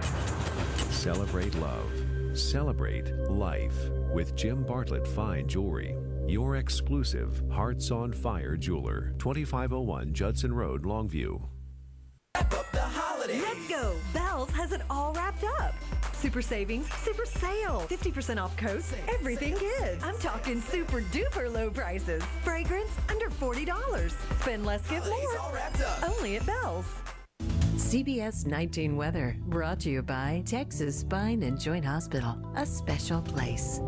Celebrate love. Celebrate life with Jim Bartlett Fine Jewelry. Your exclusive Hearts on Fire jeweler. 2501 Judson Road, Longview. Let's go! Bells has it all wrapped up. Super savings, super sale. 50% off coats, everything kids. I'm talking super duper low prices. Fragrance under $40. Spend less, give more. Only at Bells. CBS 19 weather brought to you by Texas Spine and Joint Hospital, a special place.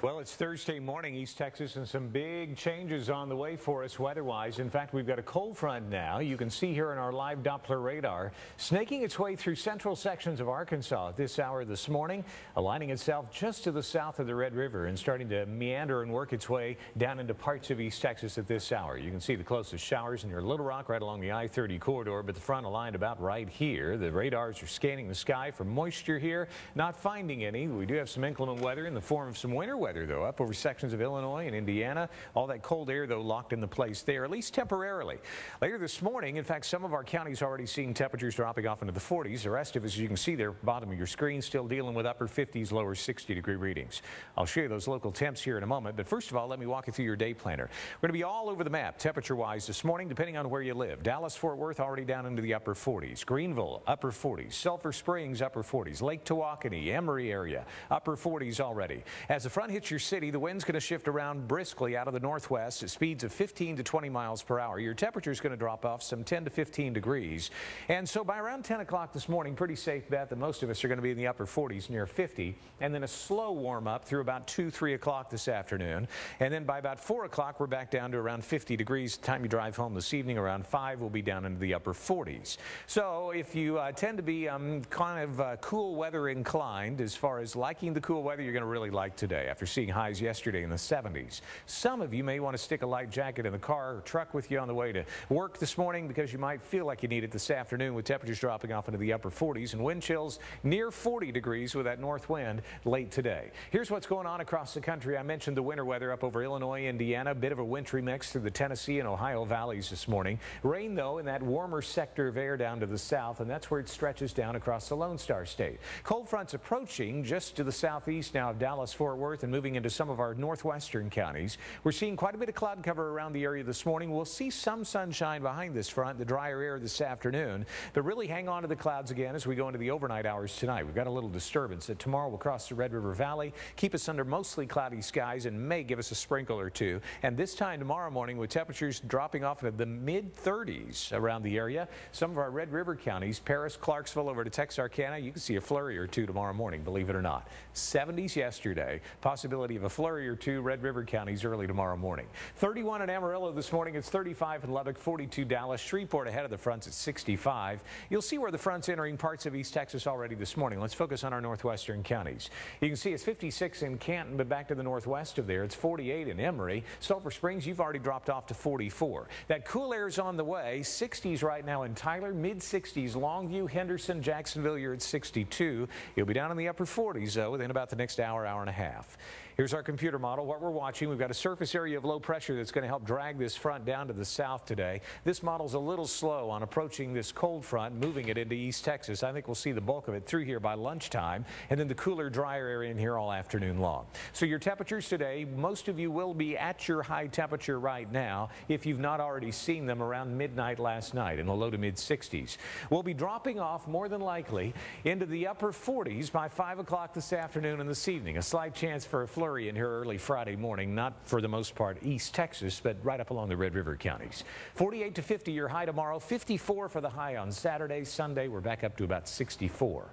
Well, it's Thursday morning, East Texas, and some big changes on the way for us weather-wise. In fact, we've got a cold front now. You can see here in our live Doppler radar, snaking its way through central sections of Arkansas at this hour this morning, aligning itself just to the south of the Red River and starting to meander and work its way down into parts of East Texas at this hour. You can see the closest showers near Little Rock right along the I-30 corridor, but the front aligned about right here. The radars are scanning the sky for moisture here, not finding any. We do have some inclement weather in the form of some winter weather, though, up over sections of Illinois and Indiana. All that cold air, though, locked into place there, at least temporarily. Later this morning, in fact, some of our counties already seeing temperatures dropping off into the 40s. The rest of us, as you can see there, bottom of your screen, still dealing with upper 50s, lower 60-degree readings. I'll show you those local temps here in a moment, but first of all, let me walk you through your day planner. We're going to be all over the map, temperature-wise, this morning, depending on where you live. Dallas-Fort Worth already down into the upper 40s. Greenville, upper 40s. Sulphur Springs, upper 40s. Lake Tawakoni, Emory area, upper 40s already. As the front hits your city, the wind's going to shift around briskly out of the northwest at speeds of 15 to 20 miles per hour. Your temperature is going to drop off some 10 to 15 degrees. And so by around 10 o'clock this morning, pretty safe bet that most of us are going to be in the upper 40s near 50. And then a slow warm up through about 2, 3 o'clock this afternoon. And then by about 4 o'clock, we're back down to around 50 degrees. The time you drive home this evening, around 5, we'll be down into the upper 40s. So if you tend to be kind of cool weather inclined, as far as liking the cool weather, you're going to really like today after seeing highs yesterday in the 70s. Some of you may want to stick a light jacket in the car or truck with you on the way to work this morning because you might feel like you need it this afternoon with temperatures dropping off into the upper 40s and wind chills near 40 degrees with that north wind late today. Here's what's going on across the country. I mentioned the winter weather up over Illinois, Indiana, a bit of a wintry mix through the Tennessee and Ohio valleys this morning. Rain, though, in that warmer sector of air down to the south, and that's where it stretches down across the Lone Star State. Cold fronts approaching just to the southeast now of Dallas-Fort Worth and moving into some of our northwestern counties. We're seeing quite a bit of cloud cover around the area this morning. We'll see some sunshine behind this front, the drier air this afternoon, but really hang on to the clouds again as we go into the overnight hours tonight. We've got a little disturbance that tomorrow will cross the Red River Valley, keep us under mostly cloudy skies, and may give us a sprinkle or two. And this time tomorrow morning with temperatures dropping off into the mid-30s around the area. Some of our Red River counties, Paris, Clarksville over to Texarkana, you can see a flurry or two tomorrow morning, believe it or not. 70s yesterday, possibility of a flurry or two Red River counties early tomorrow morning. 31 in Amarillo this morning. It's 35 in Lubbock, 42 Dallas. Shreveport ahead of the fronts at 65. You'll see where the front's entering parts of East Texas already this morning. Let's focus on our northwestern counties. You can see it's 56 in Canton, but back to the northwest of there, it's 48 in Emory. Sulphur Springs, you've already dropped off to 44. That cool air's on the way. 60s right now in Tyler, mid-60s Longview, Henderson, Jacksonville, you're at 62. You'll be down in the upper 40s, though, within about the next hour, hour and a half. Here's our computer model. What we're watching, we've got a surface area of low pressure that's going to help drag this front down to the south today. This model's a little slow on approaching this cold front, moving it into East Texas. I think we'll see the bulk of it through here by lunchtime, and then the cooler, drier area in here all afternoon long. So your temperatures today, most of you will be at your high temperature right now if you've not already seen them around midnight last night in the low to mid 60s. We'll be dropping off more than likely into the upper 40s by 5 o'clock this afternoon and this evening. A slight chance for a flurry in here early Friday morning, not for the most part East Texas, but right up along the Red River counties. 48 to 50 your high tomorrow, 54 for the high on Saturday. Sunday we're back up to about 64.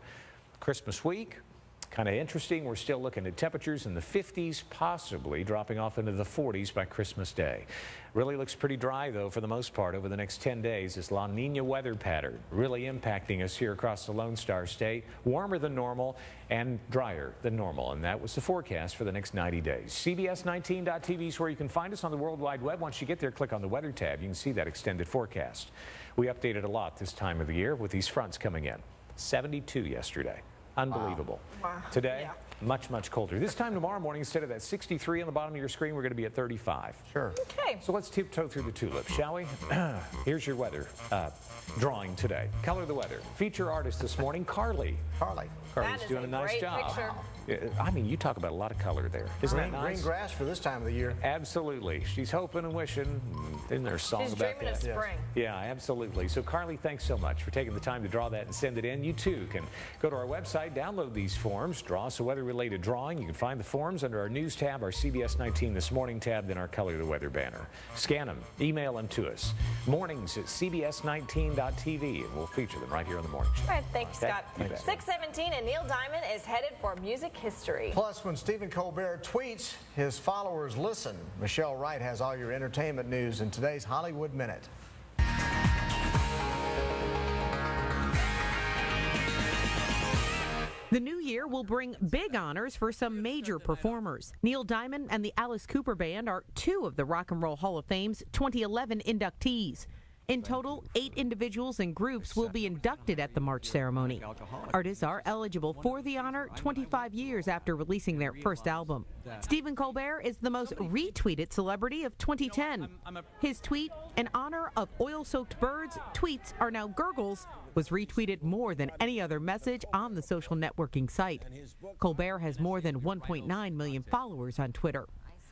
Christmas week, kind of interesting. We're still looking at temperatures in the 50s, possibly dropping off into the 40s by Christmas Day. Really looks pretty dry, though, for the most part over the next 10 days. This La Nina weather pattern really impacting us here across the Lone Star State. Warmer than normal and drier than normal. And that was the forecast for the next 90 days. CBS19.tv is where you can find us on the World Wide Web. Once you get there, click on the weather tab. You can see that extended forecast. We updated a lot this time of the year with these fronts coming in. 72 yesterday. Unbelievable. Wow. Today, much, much colder. This time tomorrow morning, instead of that 63 on the bottom of your screen, we're going to be at 35. Sure. Okay. So let's tiptoe through the tulips, shall we? Here's your weather drawing today. Color the weather. Feature artist this morning, Carly. Carly's doing a nice great job. picture. I mean, you talk about a lot of color there. Isn't that nice? Green grass for this time of the year. Absolutely. She's hoping and wishing. Isn't there a song She's about dreaming that? of spring. Yeah, absolutely. So, Carly, thanks so much for taking the time to draw that and send it in. You, too, can go to our website, download these forms, draw us a weather-related drawing. You can find the forms under our News tab, our CBS 19 This Morning tab, then our Color the Weather banner. Scan them, email them to us. Mornings at CBS19.tv, and we'll feature them right here on the Morning Show. All right, thank you, Scott. You bet. 6:17, and Neil Diamond is headed for music history. Plus, when Stephen Colbert tweets, his followers listen. Michelle Wright has all your entertainment news in today's Hollywood Minute. The new year will bring big honors for some major performers. Neil Diamond and the Alice Cooper Band are two of the Rock and Roll Hall of Fame's 2011 inductees. In total, 8 individuals and groups will be inducted at the March ceremony. Artists are eligible for the honor 25 years after releasing their first album. Stephen Colbert is the most retweeted celebrity of 2010. His tweet, in honor of oil-soaked birds, tweets are now gurgles, was retweeted more than any other message on the social networking site. Colbert has more than 1.9 million followers on Twitter.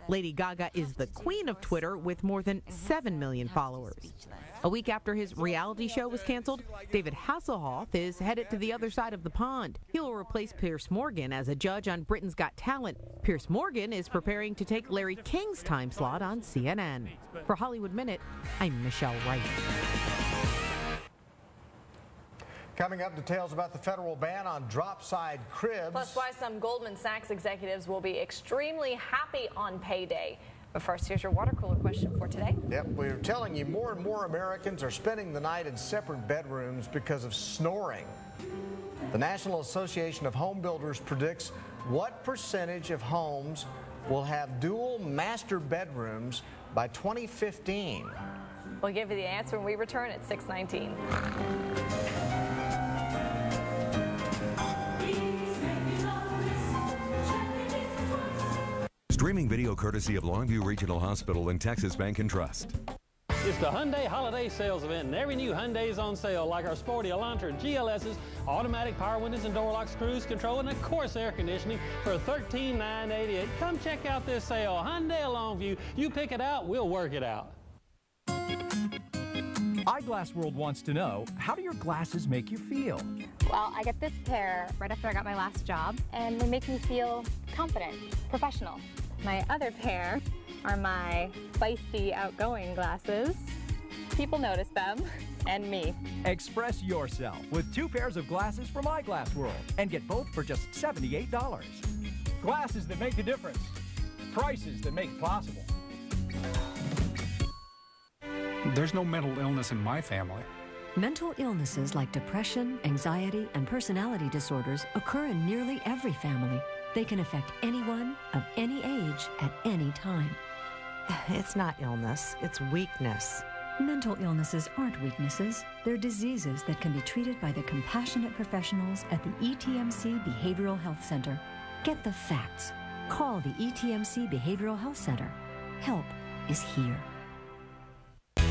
Lady Gaga is the queen of Twitter with more than 7 million followers. A week after his reality show was canceled, David Hasselhoff is headed to the other side of the pond. He'll replace Piers Morgan as a judge on Britain's Got Talent. Piers Morgan is preparing to take Larry King's time slot on CNN. For Hollywood Minute, I'm Michelle Wright. Coming up, details about the federal ban on drop-side cribs. Plus, why some Goldman Sachs executives will be extremely happy on payday. But first, here's your water cooler question for today. Yep, we're telling you more and more Americans are spending the night in separate bedrooms because of snoring. The National Association of Home Builders predicts what percentage of homes will have dual master bedrooms by 2015. We'll give you the answer when we return at 6:19. Streaming video courtesy of Longview Regional Hospital and Texas Bank and Trust. It's the Hyundai Holiday Sales Event, and every new Hyundai is on sale, like our sporty Elantra GLS's, automatic power windows and door locks, cruise control, and of course air conditioning for $13,988. Come check out this sale. Hyundai Longview. You pick it out, we'll work it out. Eyeglass World wants to know, how do your glasses make you feel? Well, I got this pair right after I got my last job, and they make me feel confident, professional. My other pair are my feisty, outgoing glasses. People notice them, and me. Express yourself with 2 pairs of glasses from Eyeglass World and get both for just $78. Glasses that make a difference. Prices that make it possible. There's no mental illness in my family. Mental illnesses like depression, anxiety, and personality disorders occur in nearly every family. They can affect anyone of any age at any time. It's not illness, it's weakness. Mental illnesses aren't weaknesses. They're diseases that can be treated by the compassionate professionals at the ETMC Behavioral Health Center. Get the facts. Call the ETMC Behavioral Health Center. Help is here.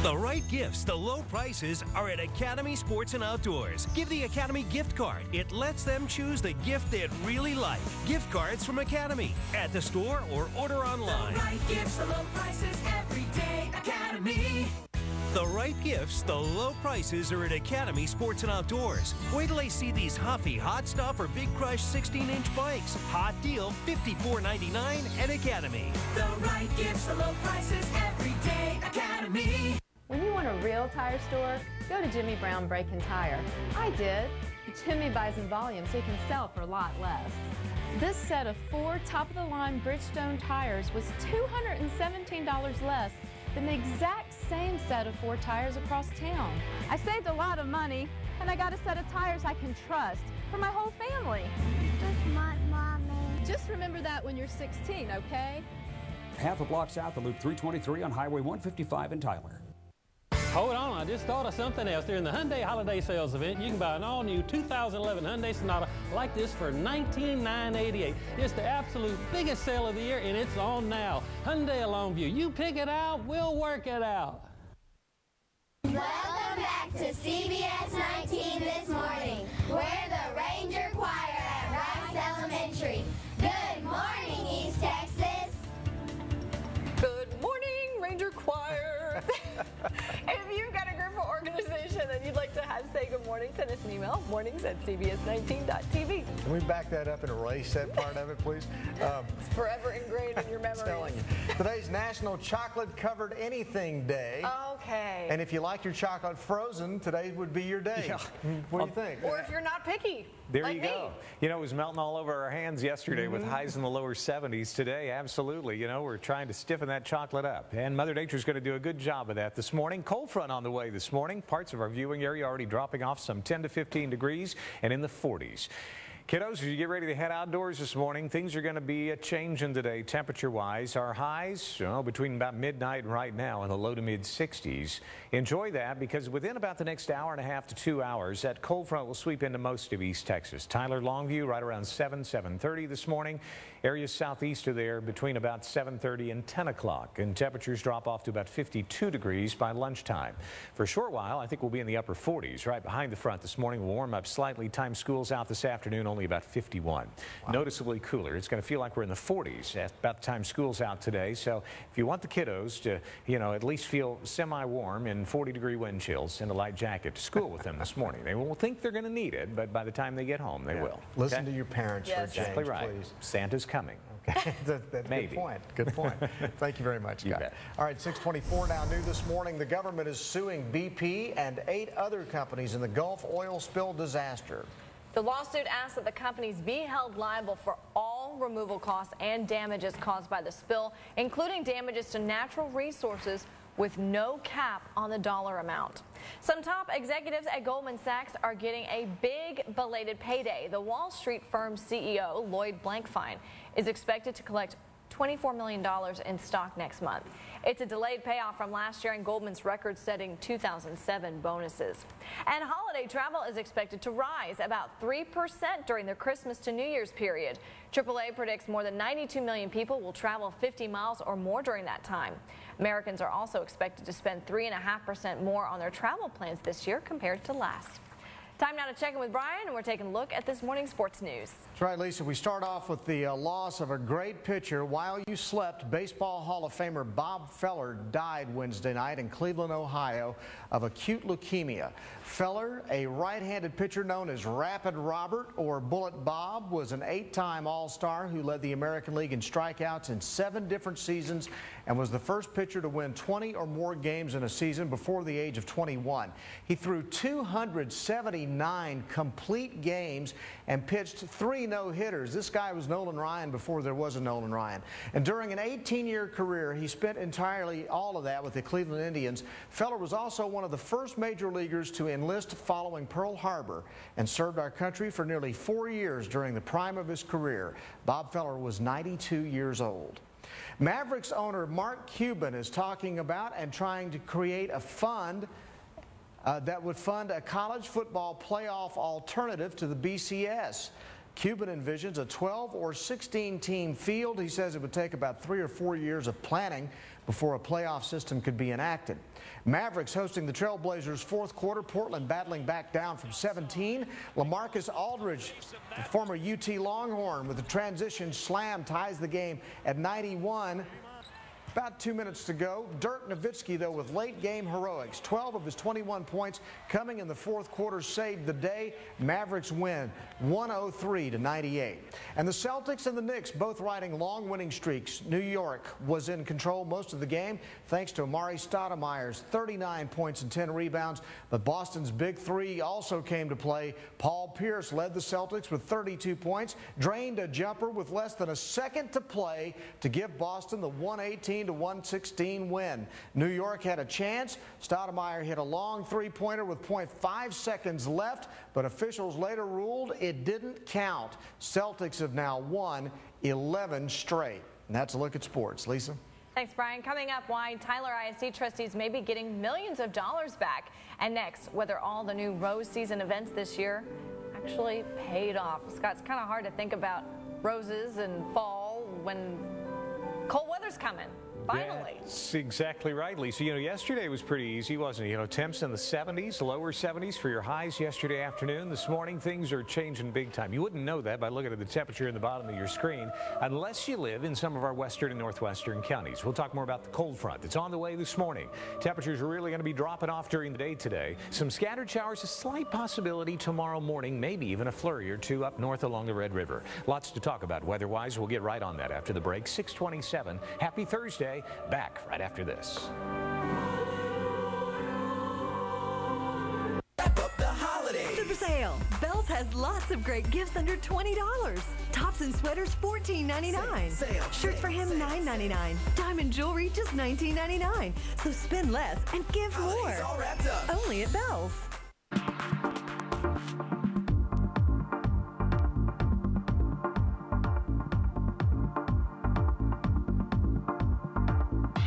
The right gifts, the low prices are at Academy Sports and Outdoors. Give the Academy gift card. It lets them choose the gift they'd really like. Gift cards from Academy at the store or order online. The right gifts, the low prices every day. Academy. The right gifts, the low prices are at Academy Sports and Outdoors. Wait till they see these Huffy Hot Stuff or Big Crush 16-inch bikes. Hot deal, $54.99 at Academy. The right gifts, the low prices every day. Academy. When you want a real tire store, go to Jimmy Brown Brake and Tire. I did. Jimmy buys in volume so he can sell for a lot less. This set of 4 top-of-the-line Bridgestone tires was $217 less than the exact same set of 4 tires across town. I saved a lot of money, and I got a set of tires I can trust for my whole family. Just my mommy. Just remember that when you're 16, okay? Half a block south of Loop 323 on Highway 155 in Tyler. Hold on, I just thought of something else. During the Hyundai Holiday Sales event, you can buy an all-new 2011 Hyundai Sonata like this for $19,988. It's the absolute biggest sale of the year, and it's on now. Hyundai of Longview. You pick it out, we'll work it out. Welcome back to CBS 19 this morning. We're the Ranger Choir at Rice Elementary. Good morning, East Texas. Good morning, Ranger Choir. If you've got a group or organization that you'd like to have say good morning, send us an email, mornings@cbs19.tv. Can we back that up and erase that part of it, please? It's forever ingrained in your memories. I'm telling you. Today's National Chocolate Covered Anything Day. Okay. And if you like your chocolate frozen, today would be your day. Yeah. What do you think? Or if you're not picky. There like you go. Me. You know, it was melting all over our hands yesterday with highs in the lower 70s. Today, absolutely. You know, we're trying to stiffen that chocolate up. And Mother Nature's going to do a good job of that this morning. Cold front on the way this morning. Parts of our viewing area already dropping off some 10 to 15 degrees and in the 40s. Kiddos, as you get ready to head outdoors this morning, things are going to be changing today temperature-wise. Our highs, between about midnight and right now in the low to mid-60s. Enjoy that because within about the next hour and a half to 2 hours, that cold front will sweep into most of East Texas. Tyler, Longview, right around 7:30 this morning. Areas southeast of there between about 7:30 and 10 o'clock. And temperatures drop off to about 52 degrees by lunchtime. For a short while, I think we'll be in the upper 40s. Right behind the front this morning, we'll warm up slightly. Time school's out this afternoon, only about 51. Wow. Noticeably cooler. It's going to feel like we're in the 40s at about the time school's out today. So if you want the kiddos to, at least feel semi-warm in 40-degree wind chills, send a light jacket to school with them this morning. They won't think they're going to need it, but by the time they get home, they will. Listen to your parents for a change, exactly right. please. Santa's coming. Okay. That's Maybe. Good point. Good point. Thank you very much, Scott. Bet. All right, 6:24 now. New this morning, the government is suing BP and 8 other companies in the Gulf oil spill disaster. The lawsuit asks that the companies be held liable for all removal costs and damages caused by the spill, including damages to natural resources with no cap on the dollar amount. Some top executives at Goldman Sachs are getting a big belated payday. The Wall Street firm's CEO, Lloyd Blankfein, is expected to collect $24 million in stock next month. It's a delayed payoff from last year and Goldman's record-setting 2007 bonuses. And holiday travel is expected to rise about 3% during the Christmas to New Year's period. AAA predicts more than 92 million people will travel 50 miles or more during that time. Americans are also expected to spend 3.5% more on their travel plans this year compared to last. Time now to check in with Bryan, and we're taking a look at this morning's sports news. That's right, Lisa. We start off with the loss of a great pitcher. While you slept, Baseball Hall of Famer Bob Feller died Wednesday night in Cleveland, Ohio, of acute leukemia. Feller, a right-handed pitcher known as Rapid Robert or Bullet Bob, was an 8-time All-Star who led the American League in strikeouts in 7 different seasons and was the first pitcher to win 20 or more games in a season before the age of 21. He threw 279 complete games and pitched 3 no-hitters. This guy was Nolan Ryan before there was a Nolan Ryan. And during an 18-year career, he spent entirely all of that with the Cleveland Indians. Feller was also one of the first major leaguers to enlist following Pearl Harbor and served our country for nearly 4 years during the prime of his career. Bob Feller was 92 years old. Mavericks owner Mark Cuban is talking about and trying to create a fund that would fund a college football playoff alternative to the BCS. Cuban envisions a 12 or 16 team field. He says it would take about 3 or 4 years of planning before a playoff system could be enacted. Mavericks hosting the Trailblazers fourth quarter. Portland battling back down from 17. LaMarcus Aldridge, the former UT Longhorn, with a transition slam ties the game at 91. About 2 minutes to go. Dirk Nowitzki, though, with late game heroics. 12 of his 21 points coming in the fourth quarter saved the day. Mavericks win 103-98. And the Celtics and the Knicks both riding long winning streaks. New York was in control most of the game thanks to Amari Stoudemire's 39 points and 10 rebounds. But Boston's big three also came to play. Paul Pierce led the Celtics with 32 points, drained a jumper with less than a second to play to give Boston the 118-116 win. New York had a chance. Stoudemire hit a long three-pointer with 0.5 seconds left, but officials later ruled it didn't count. Celtics have now won 11 straight. And that's a look at sports. Lisa? Thanks, Brian. Coming up, why Tyler ISD trustees may be getting millions of dollars back. And next, whether all the new Rose season events this year actually paid off. Scott, it's kind of hard to think about roses and fall when cold weather's coming. Finally. That's exactly right, Lisa. You know, yesterday was pretty easy, wasn't it? You know, temps in the 70s, lower 70s for your highs yesterday afternoon. This morning, things are changing big time. You wouldn't know that by looking at the temperature in the bottom of your screen unless you live in some of our western and northwestern counties. We'll talk more about the cold front that's on the way this morning. Temperatures are really going to be dropping off during the day today. Some scattered showers, a slight possibility tomorrow morning, maybe even a flurry or two up north along the Red River. Lots to talk about weather-wise. We'll get right on that after the break. 6:27. Happy Thursday. Back right after this. Wrap up the holidays. Super sale. Bells has lots of great gifts under $20. Tops and sweaters $14.99. Shirts for him $9.99. Diamond jewelry just $19.99. So spend less and give more. All wrapped up. Only at Bells.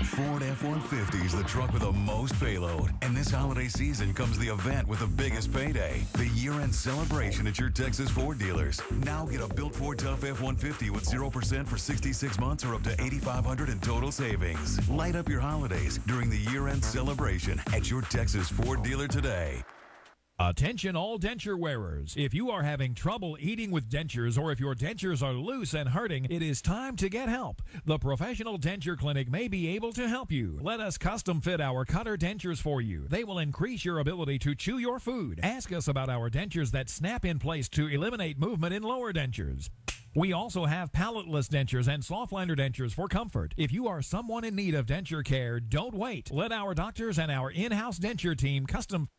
Ford F-150 is the truck with the most payload. And this holiday season comes the event with the biggest payday. The year-end celebration at your Texas Ford dealers. Now get a built Ford Tough F-150 with 0% for 66 months or up to $8,500 in total savings. Light up your holidays during the year-end celebration at your Texas Ford dealer today. Attention all denture wearers. If you are having trouble eating with dentures or if your dentures are loose and hurting, it is time to get help. The Professional Denture Clinic may be able to help you. Let us custom fit our cutter dentures for you. They will increase your ability to chew your food. Ask us about our dentures that snap in place to eliminate movement in lower dentures. We also have palateless dentures and soft liner dentures for comfort. If you are someone in need of denture care, don't wait. Let our doctors and our in-house denture team custom.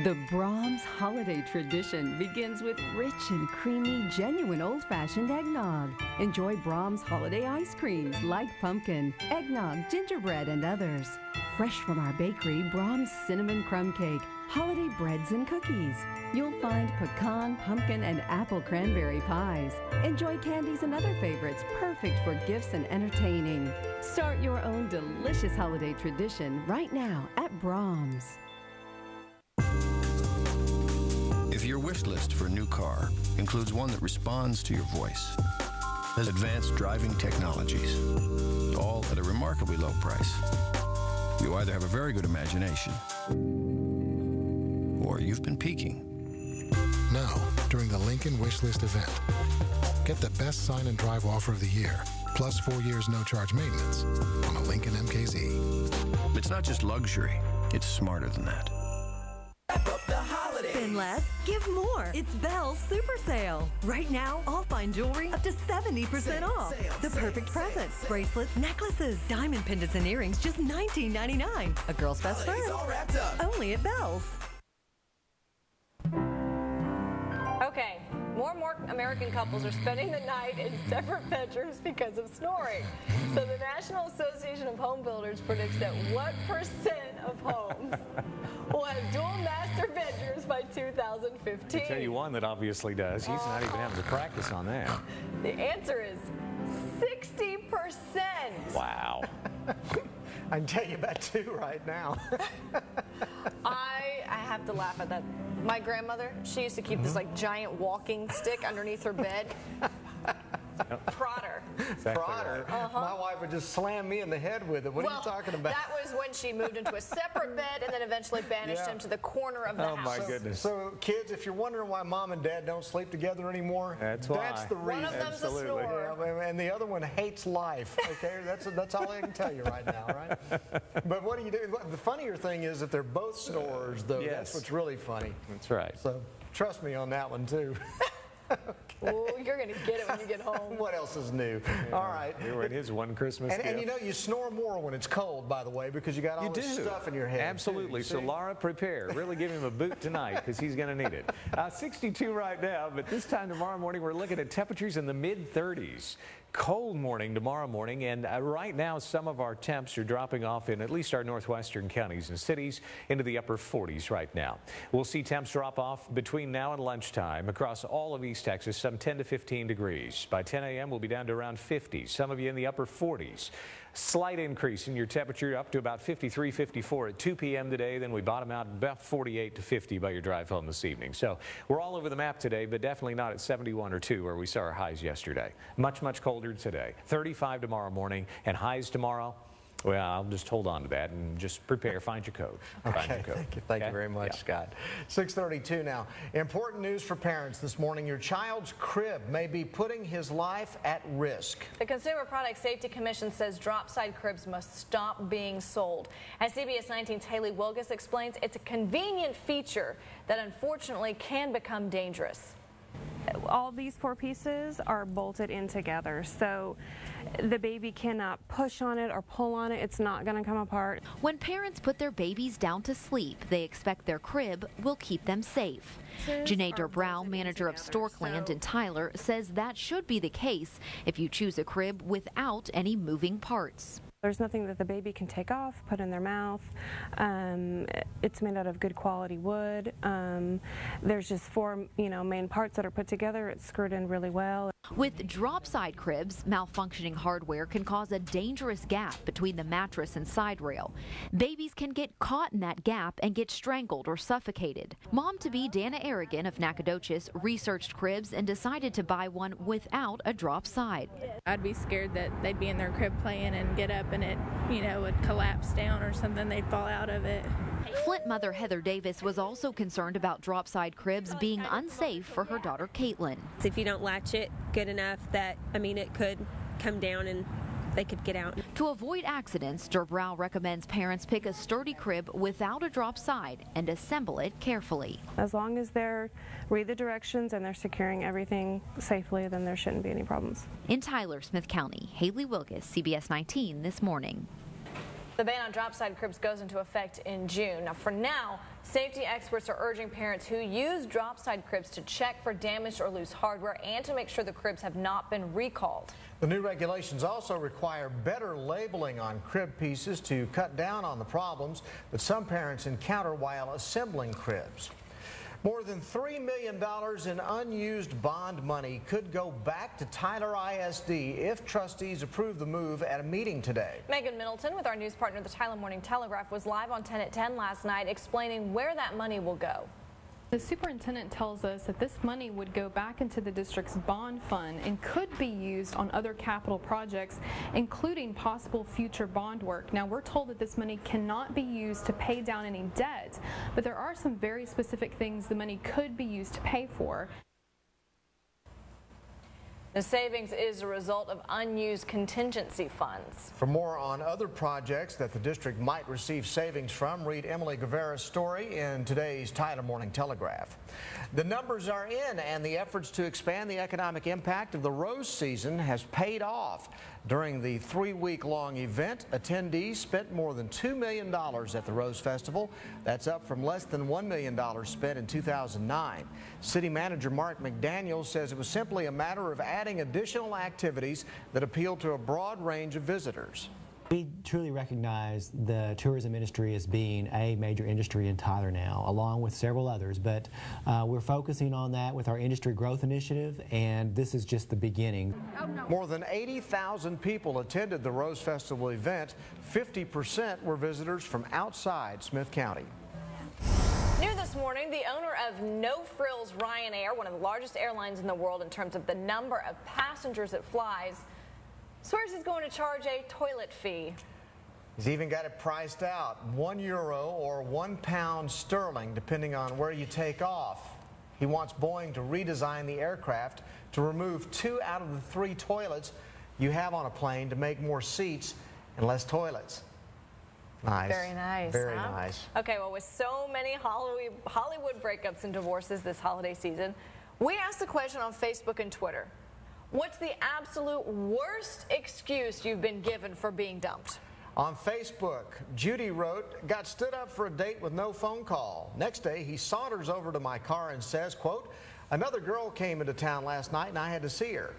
The Brahms holiday tradition begins with rich and creamy, genuine old-fashioned eggnog. Enjoy Brahms holiday ice creams like pumpkin, eggnog, gingerbread, and others. Fresh from our bakery, Brahms cinnamon crumb cake, holiday breads and cookies. You'll find pecan, pumpkin, and apple cranberry pies. Enjoy candies and other favorites, perfect for gifts and entertaining. Start your own delicious holiday tradition right now at Brahms. If your wish list for a new car includes one that responds to your voice, has advanced driving technologies, all at a remarkably low price, you either have a very good imagination or you've been peeking. Now, during the Lincoln Wishlist event, get the best sign and drive offer of the year, plus 4 years no-charge maintenance on a Lincoln MKZ. It's not just luxury, it's smarter than that. Spend less, give more. It's Belle's Super Sale. Right now, all fine jewelry up to 70% off. The perfect present. Bracelets, necklaces, diamond pendants, and earrings just $19.99. A girl's best friend. Only at Belle's. Okay, more and more American couples are spending the night in separate bedrooms because of snoring. So the National Association of Home Builders predicts that what % of homes will have dual master bedrooms by 2015? I'll tell you one that obviously does. He's not even having to practice on that. The answer is 60%. Wow. I can tell you about 2 right now. I have to laugh at that. My grandmother, she used to keep this like giant walking stick underneath her bed. Prodder. Exactly Prodder. Right. My wife would just slam me in the head with it. What are you talking about? That was when she moved into a separate bed and then eventually banished him to the corner of the house. Oh my goodness. So kids, if you're wondering why mom and dad don't sleep together anymore, that's the reason. One of them's a snorer. Yeah, and the other one hates life. Okay, that's all I can tell you right now, right? But what do you do? The funnier thing is that they're both snorers, though. Yes. That's what's really funny. That's right. So trust me on that one too. Oh, you're going to get it when you get home. What else is new? Yeah. All right. Here it is, one Christmas gift. And you know, you snore more when it's cold, by the way, because you got all this stuff in your head. Absolutely. So, Laura, prepare. Really give him a boot tonight because he's going to need it. 62 right now, but this time tomorrow morning, we're looking at temperatures in the mid-30s. Cold morning tomorrow morning, and right now some of our temps are dropping off in at least our northwestern counties and cities into the upper 40s right now. We'll see temps drop off between now and lunchtime across all of East Texas, some 10 to 15 degrees. By 10 a.m. we'll be down to around 50. Some of you in the upper 40s. Slight increase in your temperature up to about 53, 54 at 2 p.m. today. Then we bottom out about 48 to 50 by your drive home this evening. So we're all over the map today, but definitely not at 71 or 2 where we saw our highs yesterday. Much, much colder today. 35 tomorrow morning and highs tomorrow. Well, I'll just hold on to that and just prepare. Find your code. Find your code. Thank you very much, Scott. 6:32 now. Important news for parents this morning. Your child's crib may be putting his life at risk. The Consumer Product Safety Commission says drop-side cribs must stop being sold. As CBS 19's Haley Wilgus explains, it's a convenient feature that unfortunately can become dangerous. All these 4 pieces are bolted in together, so the baby cannot push on it or pull on it. It's not going to come apart. When parents put their babies down to sleep, they expect their crib will keep them safe. Janae Durbrow, manager of Storkland in Tyler, says that should be the case if you choose a crib without any moving parts. There's nothing that the baby can take off, put in their mouth. It's made out of good quality wood. There's just 4, main parts that are put together. It's screwed in really well. With drop-side cribs, malfunctioning hardware can cause a dangerous gap between the mattress and side rail. Babies can get caught in that gap and get strangled or suffocated. Mom-to-be Dana Aragon of Nacogdoches researched cribs and decided to buy one without a drop side. I'd be scared that they'd be in their crib playing and get up and it, would collapse down or something. They'd fall out of it. Flint mother Heather Davis was also concerned about drop-side cribs being unsafe for her daughter Caitlin. If you don't latch it good enough that, it could come down and they could get out. To avoid accidents, Durbrow recommends parents pick a sturdy crib without a drop side and assemble it carefully. As long as they're read the directions and they're securing everything safely, then there shouldn't be any problems. In Tyler, Smith County, Haley Wilgus, CBS 19 this morning. The ban on drop-side cribs goes into effect in June. Now, for now, safety experts are urging parents who use drop-side cribs to check for damaged or loose hardware and to make sure the cribs have not been recalled. The new regulations also require better labeling on crib pieces to cut down on the problems that some parents encounter while assembling cribs. More than $3 million in unused bond money could go back to Tyler ISD if trustees approve the move at a meeting today. Megan Middleton with our news partner, the Tyler Morning Telegraph, was live on 10 at 10 last night explaining where that money will go. The superintendent tells us that this money would go back into the district's bond fund and could be used on other capital projects, including possible future bond work. Now, we're told that this money cannot be used to pay down any debt, but there are some very specific things the money could be used to pay for. The savings is a result of unused contingency funds. For more on other projects that the district might receive savings from, read Emily Guevara's story in today's Tyler Morning Telegraph. The numbers are in, and the efforts to expand the economic impact of the Rose season has paid off. During the 3-week-long event, attendees spent more than $2 million at the Rose Festival. That's up from less than $1 million spent in 2009. City Manager Mark McDaniel says it was simply a matter of adding additional activities that appeal to a broad range of visitors. We truly recognize the tourism industry as being a major industry in Tyler now, along with several others, but we're focusing on that with our industry growth initiative, and this is just the beginning. More than 80,000 people attended the Rose Festival event. 50% were visitors from outside Smith County. New this morning, the owner of No Frills Ryanair, one of the largest airlines in the world in terms of the number of passengers it flies, swears he's going to charge a toilet fee. He's even got it priced out, €1 or £1 sterling, depending on where you take off. He wants Boeing to redesign the aircraft to remove 2 out of the 3 toilets you have on a plane to make more seats and less toilets. Nice. Very nice. Very nice. Okay, well, with so many Hollywood breakups and divorces this holiday season, we asked the question on Facebook and Twitter. What's the absolute worst excuse you've been given for being dumped? On Facebook, Judy wrote, got stood up for a date with no phone call. Next day, he saunters over to my car and says, quote, another girl came into town last night and I had to see her.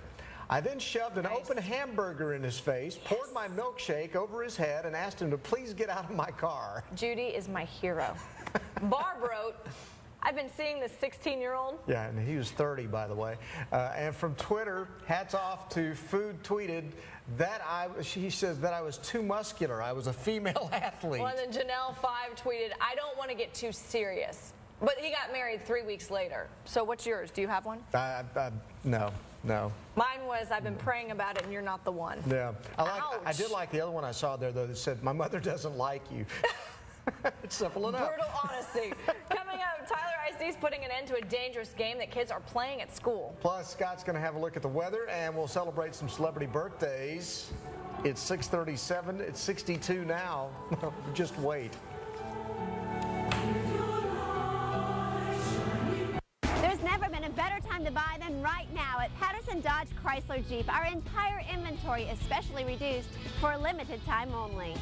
I then shoved an open hamburger in his face, poured my milkshake over his head, and asked him to please get out of my car. Judy is my hero. Barb wrote, I've been seeing this 16-year-old. Yeah, and he was 30, by the way. And from Twitter, hats off to Food tweeted that she says that I was too muscular. I was a female athlete. Well, and then Janelle 5 tweeted, I don't want to get too serious. But he got married 3 weeks later. So what's yours? Do you have one? No. Mine was, I've been praying about it and you're not the one. Yeah. I did like the other one I saw there, though, that said, my mother doesn't like you. It's simple enough. Brutal honesty. Coming up, Tyler ISD's putting an end to a dangerous game that kids are playing at school. Plus, Scott's going to have a look at the weather, and we'll celebrate some celebrity birthdays. It's 6:37. It's 62 now. Just wait. There's never been a better time to buy than right now at Patterson Dodge Chrysler Jeep. Our entire inventory is specially reduced for a limited time only.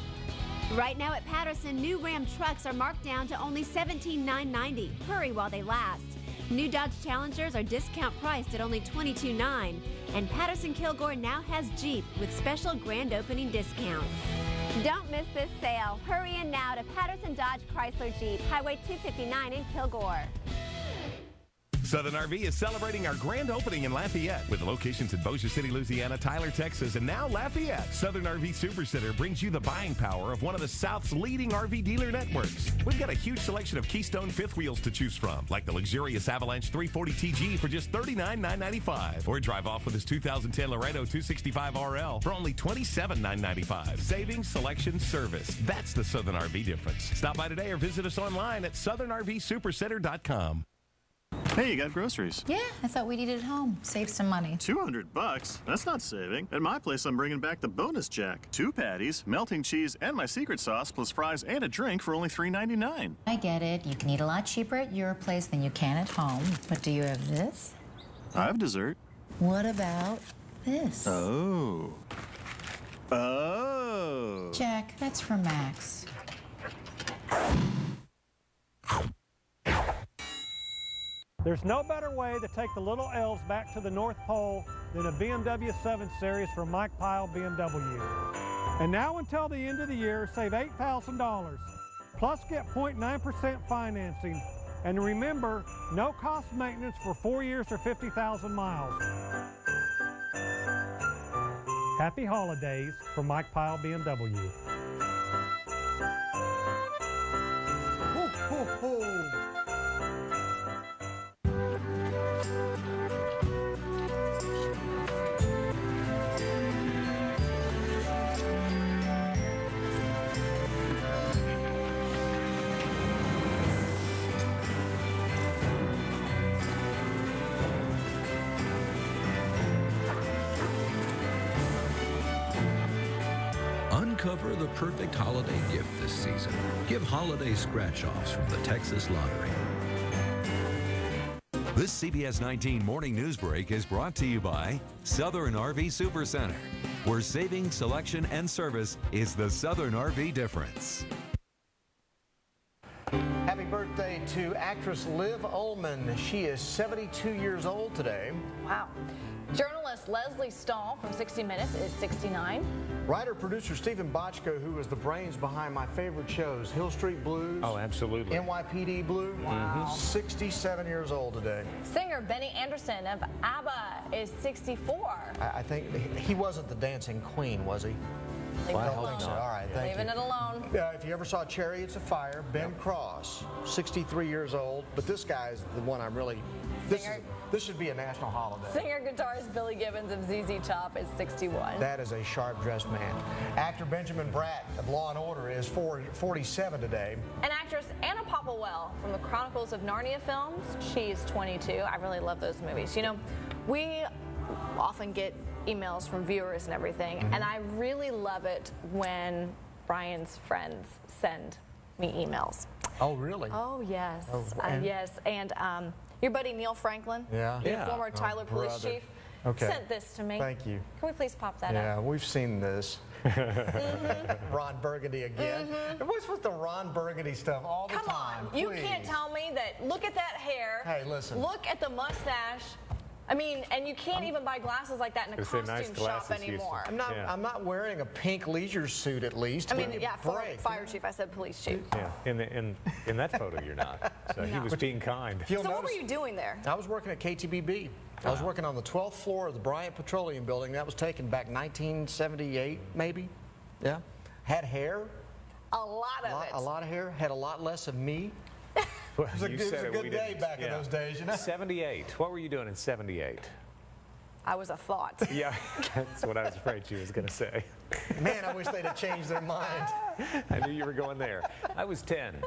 Right now at Patterson, new Ram trucks are marked down to only $17,990. Hurry while they last. New Dodge Challengers are discount priced at only $22,990. And Patterson Kilgore now has Jeep with special grand opening discounts. Don't miss this sale. Hurry in now to Patterson Dodge Chrysler Jeep, Highway 259 in Kilgore. Southern RV is celebrating our grand opening in Lafayette with locations in Bossier City, Louisiana, Tyler, Texas, and now Lafayette. Southern RV Supercenter brings you the buying power of one of the South's leading RV dealer networks. We've got a huge selection of Keystone fifth wheels to choose from, like the luxurious Avalanche 340 TG for just $39,995, or drive off with this 2010 Laredo 265 RL for only $27,995. Savings, selection, service. That's the Southern RV difference. Stop by today or visit us online at southernrvsupercenter.com. Hey, you got groceries? Yeah, I thought we'd eat at home. Save some money. $200? That's not saving. At my place, I'm bringing back the bonus jack. 2 patties, melting cheese, and my secret sauce, plus fries and a drink for only $3.99. I get it. You can eat a lot cheaper at your place than you can at home. But do you have this? I have dessert. What about this? Oh. Jack, that's for Max. There's no better way to take the little elves back to the North Pole than a BMW 7 Series from Mike Pyle BMW. And now until the end of the year, save $8,000. Plus get 0.9% financing. And remember, no cost maintenance for 4 years or 50,000 miles. Happy holidays from Mike Pyle BMW. Ho, ho, ho. Uncover the perfect holiday gift this season. Give holiday scratch-offs from the Texas Lottery. This CBS 19 Morning News Break is brought to you by Southern RV Supercenter, where saving, selection, and service is the Southern RV difference. Having birthday to actress Liv Ullmann. She is 72 years old today. Wow. Journalist Leslie Stahl from 60 Minutes is 69. Writer-producer Stephen Bochco, who is the brains behind my favorite shows, Hill Street Blues. Oh, absolutely. NYPD Blue. Wow. 67 years old today. Singer Benny Andersson of ABBA is 64. I think he wasn't the dancing queen, was he? Leave it I alone. think so. All right, thank you. Leaving it alone. If you ever saw Chariots of Fire, Ben Cross, 63 years old. But this guy's the one I'm really... This should be a national holiday. Singer-guitarist Billy Gibbons of ZZ Top is 61. That is a sharp-dressed man. Actor Benjamin Bratt of Law & Order is 47 today. And actress Anna Popplewell from the Chronicles of Narnia films, she's 22. I really love those movies. You know, we often get emails from viewers and everything, and I really love it when Bryan's friends send me emails. Oh, really? Oh, yes. Oh, yes, and your buddy Neil Franklin, the former Tyler police chief, sent this to me. Thank you. Can we please pop that up? Yeah, we've seen this. Ron Burgundy again. What's with the Ron Burgundy stuff all the time? Come on, you can't tell me that. Look at that hair. Hey, listen. Look at the mustache. I mean, and you can't even buy glasses like that in a costume shop anymore. I'm not wearing a pink leisure suit, at least. I mean, yeah, fire chief. I said police chief. Yeah, in that photo you're not. So he was being kind. So what were you doing there? I was working at KTBB. I was working on the 12th floor of the Bryan Petroleum Building. That was taken back 1978, maybe. Yeah. Had hair. A lot of it. A lot of hair. Had a lot less of me. Well, it was a good day back in those days, you know? 78. What were you doing in 78? I was a thought. Yeah, that's what I was afraid she was going to say. Man, I wish they'd have changed their mind. I knew you were going there. I was 10.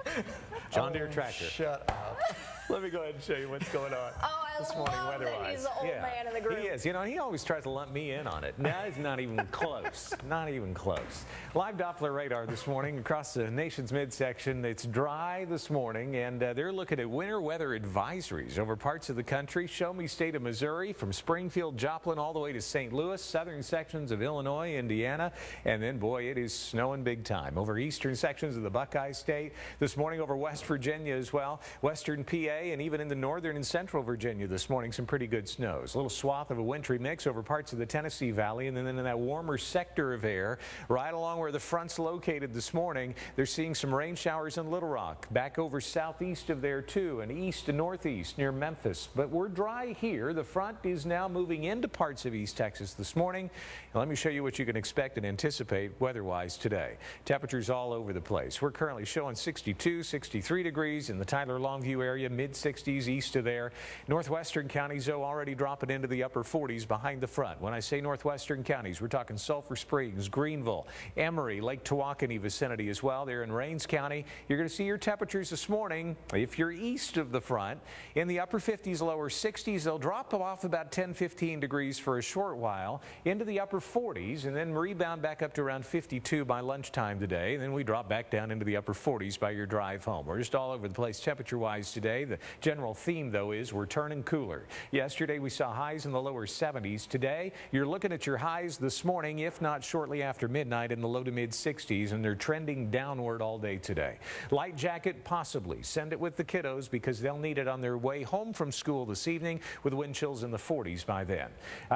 John Deere tractor. Shut up. Let me go ahead and show you what's going on this morning weather-wise. He's the old man in the group. He is. You know, he always tries to lump me in on it. No, it's not even close. Not even close. Live Doppler radar this morning across the nation's midsection. It's dry this morning, and they're looking at winter weather advisories over parts of the country. Show me state of Missouri, from Springfield, Joplin, all the way to St. Louis, southern sections of Illinois, Indiana, and then, boy, it is snowing big time over eastern sections of the Buckeye State. This morning over West Virginia as well, western PA, and even in the northern and central Virginia this morning, some pretty good snows. A little swath of a wintry mix over parts of the Tennessee Valley, and then in that warmer sector of air, right along where the front's located this morning, they're seeing some rain showers in Little Rock, back over southeast of there too, and east to northeast near Memphis. But we're dry here. The front is now moving into parts of East Texas this morning. And let me show you what you can expect and anticipate weather-wise today. Temperatures all over the place. We're currently showing 62, 63 degrees in the Tyler Longview area, mid-60s east of there. Northwestern counties, though, already dropping into the upper 40s behind the front. When I say northwestern counties, we're talking Sulphur Springs, Greenville, Emory, Lake Tawakoni vicinity as well. There in Rains County, you're going to see your temperatures this morning, if you're east of the front, in the upper 50s, lower 60s. They'll drop off about 10, 15 degrees for a short while into the upper 40s, and then rebound back up to around 52 by lunchtime today. And then we drop back down into the upper 40s by your drive home. We're just all over the place temperature-wise today. The general theme, though, is we're turning cooler. Yesterday, we saw highs in the lower 70s. Today, you're looking at your highs this morning, if not shortly after midnight, in the low to mid 60s, and they're trending downward all day today. Light jacket, possibly. Send it with the kiddos because they'll need it on their way home from school this evening, with wind chills in the 40s by then.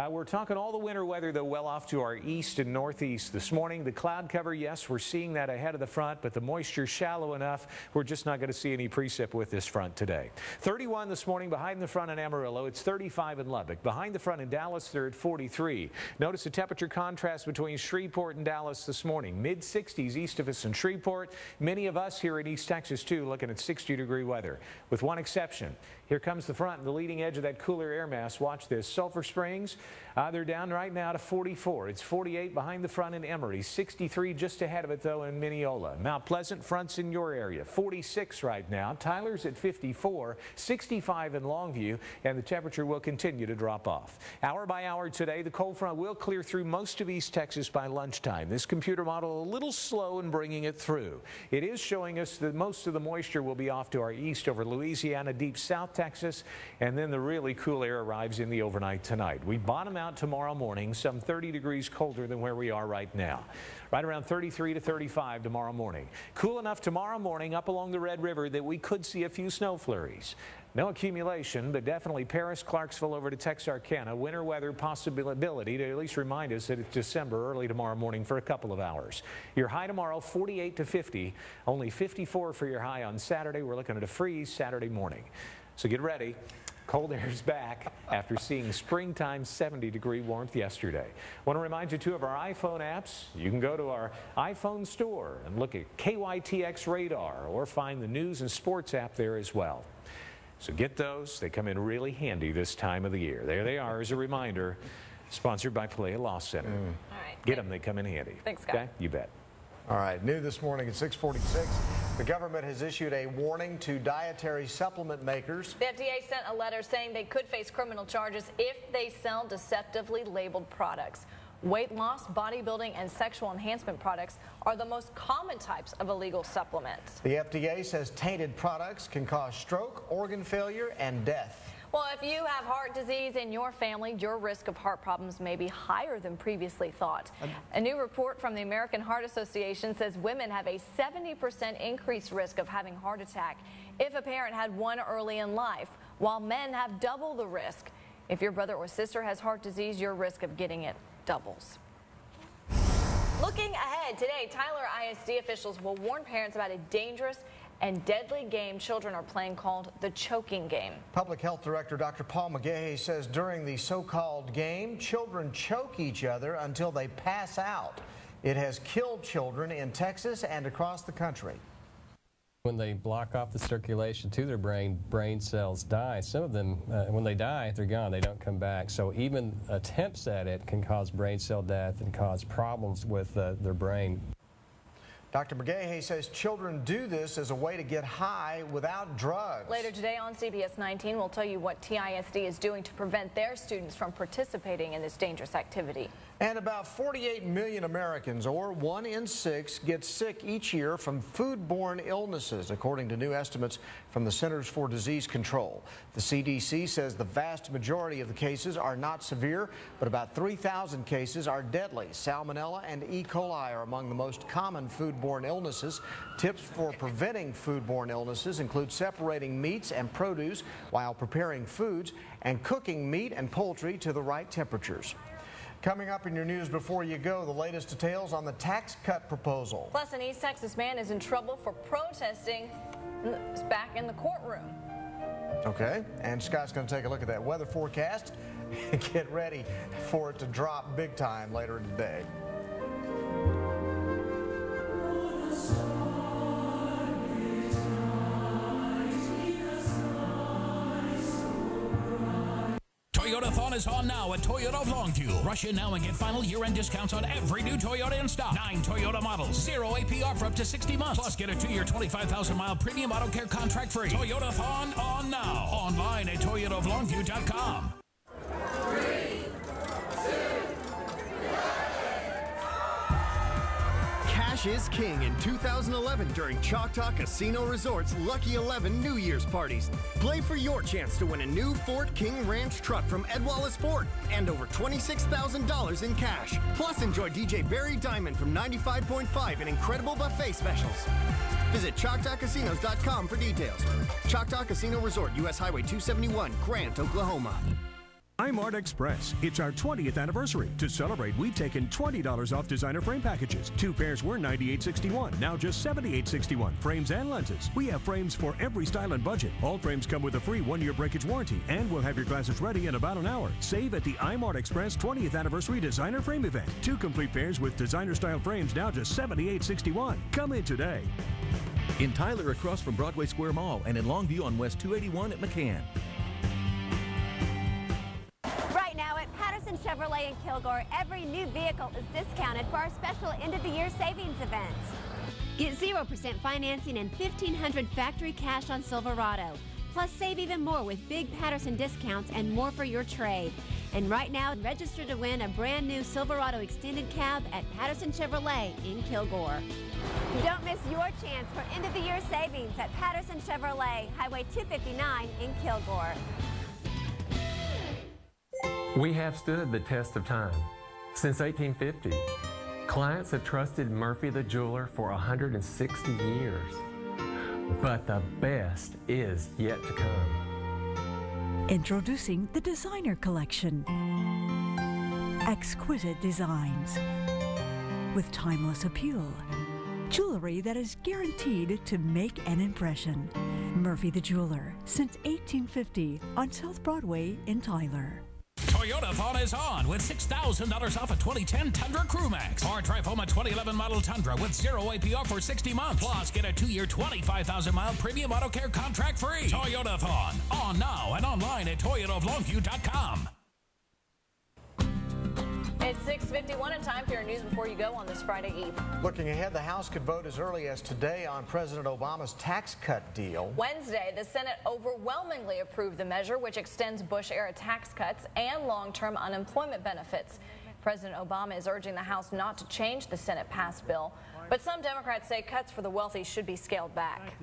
We're talking all the winter weather, though, well off to our east and northeast this morning. The cloud cover, yes, we're seeing that ahead of the front, but the moisture shallow enough, we're just not going to see any precip with this front today. 31 this morning behind the front in Amarillo. It's 35 in Lubbock. Behind the front in Dallas, they're at 43. Notice the temperature contrast between Shreveport and Dallas this morning. Mid-60s east of us in Shreveport. Many of us here in East Texas, too, looking at 60-degree weather, with one exception. Here comes the front and the leading edge of that cooler air mass. Watch this. Sulphur Springs, they're down right now to 44. It's 48 behind the front in Emory. 63 just ahead of it, though, in Mineola. Mount Pleasant, fronts in your area. 46 right now. Tyler's at 54. 65 in Longview, and the temperature will continue to drop off. Hour by hour today, the cold front will clear through most of East Texas by lunchtime. This computer model a little slow in bringing it through. It is showing us that most of the moisture will be off to our east over Louisiana, deep South Texas, and then the really cool air arrives in the overnight tonight. We bottom out tomorrow morning, some 30 degrees colder than where we are are right now. Right around 33 to 35 tomorrow morning. Cool enough tomorrow morning up along the Red River that we could see a few snow flurries. No accumulation, but definitely Paris, Clarksville over to Texarkana. Winter weather possibility to at least remind us that it's December early tomorrow morning for a couple of hours. Your high tomorrow 48 to 50, only 54 for your high on Saturday. We're looking at a freeze Saturday morning. So get ready. Cold air's back after seeing springtime 70-degree warmth yesterday. Want to remind you, too, of our iPhone apps. You can go to our iPhone store and look at KYTX Radar or find the news and sports app there as well. So get those. They come in really handy this time of the year. There they are as a reminder. Sponsored by Palea Law Center. All right. Get them. They come in handy. Thanks, Scott. Okay? You bet. All right, new this morning at 6:46, the government has issued a warning to dietary supplement makers. The FDA sent a letter saying they could face criminal charges if they sell deceptively labeled products. Weight loss, bodybuilding, and sexual enhancement products are the most common types of illegal supplements. The FDA says tainted products can cause stroke, organ failure, and death. Well, if you have heart disease in your family, your risk of heart problems may be higher than previously thought. A new report from the American Heart Association says women have a 70% increased risk of having heart attack if a parent had one early in life, while men have double the risk. If your brother or sister has heart disease, your risk of getting it doubles. Looking ahead today, Tyler ISD officials will warn parents about a dangerous and deadly game children are playing called the choking game. Public Health Director Dr. Paul McGahey says during the so-called game, children choke each other until they pass out. It has killed children in Texas and across the country. When they block off the circulation to their brain, brain cells die. Some of them, when they die, they're gone. They don't come back. So even attempts at it can cause brain cell death and cause problems with their brain. Dr. McGahey says children do this as a way to get high without drugs. Later today on CBS 19, we'll tell you what TISD is doing to prevent their students from participating in this dangerous activity. And about 48 million Americans, or 1 in 6, get sick each year from foodborne illnesses, according to new estimates from the Centers for Disease Control. The CDC says the vast majority of the cases are not severe, but about 3,000 cases are deadly. Salmonella and E. coli are among the most common foodborne illnesses. Tips for preventing foodborne illnesses include separating meats and produce while preparing foods and cooking meat and poultry to the right temperatures. Coming up in your news before you go, the latest details on the tax cut proposal. Plus, an East Texas man is in trouble for protesting back in the courtroom. Okay, and Scott's going to take a look at that weather forecast. Get ready for it to drop big time later in the day. Toyotathon is on now at Toyota of Longview. Rush in now and get final year-end discounts on every new Toyota in stock. 9 Toyota models, 0 APR for up to 60 months. Plus, get a 2-year, 25,000-mile premium auto care contract free. Toyotathon on now. Online at toyotaoflongview.com. Cash is king in 2011 during Choctaw Casino Resort's Lucky 11 New Year's parties. Play for your chance to win a new Fort King Ranch truck from Ed Wallace Ford and over $26,000 in cash. Plus, enjoy DJ Barry Diamond from 95.5 and incredible buffet specials. Visit ChoctawCasinos.com for details. Choctaw Casino Resort, U.S. Highway 271, Grant, Oklahoma. iMart Express. It's our 20th anniversary. To celebrate, we've taken $20 off designer frame packages. 2 pairs were $98.61, now just $78.61. Frames and lenses. We have frames for every style and budget. All frames come with a free 1-year breakage warranty, and we'll have your glasses ready in about an hour. Save at the iMart Express 20th anniversary designer frame event. 2 complete pairs with designer style frames, now just $78.61. Come in today. In Tyler, across from Broadway Square Mall, and in Longview on West 281 at McCann. Chevrolet in Kilgore, every new vehicle is discounted for our special end-of-the-year savings event. Get 0% financing and $1,500 factory cash on Silverado. Plus, save even more with big Patterson discounts and more for your trade. And right now, register to win a brand new Silverado extended cab at Patterson Chevrolet in Kilgore. Don't miss your chance for end-of-the-year savings at Patterson Chevrolet, Highway 259 in Kilgore. We have stood the test of time. Since 1850, Clients have trusted Murphy the Jeweler for 160 years. But the best is yet to come. Introducing the Designer Collection. Exquisite designs with timeless appeal. Jewelry that is guaranteed to make an impression. Murphy the Jeweler, since 1850 on South Broadway in Tyler. Toyotathon is on with $6,000 off a 2010 Tundra Crewmax. Or drive home a 2011 model Tundra with 0 APR for 60 months. Plus, get a 2-year, 25,000-mile premium auto care contract free. Toyotathon, on now and online at toyotaoflongview.com. It's 6:51 and time for your news before you go on this Friday Eve. Looking ahead, the House could vote as early as today on President Obama's tax cut deal. Wednesday, the Senate overwhelmingly approved the measure, which extends Bush-era tax cuts and long-term unemployment benefits. President Obama is urging the House not to change the Senate-passed bill, but some Democrats say cuts for the wealthy should be scaled back.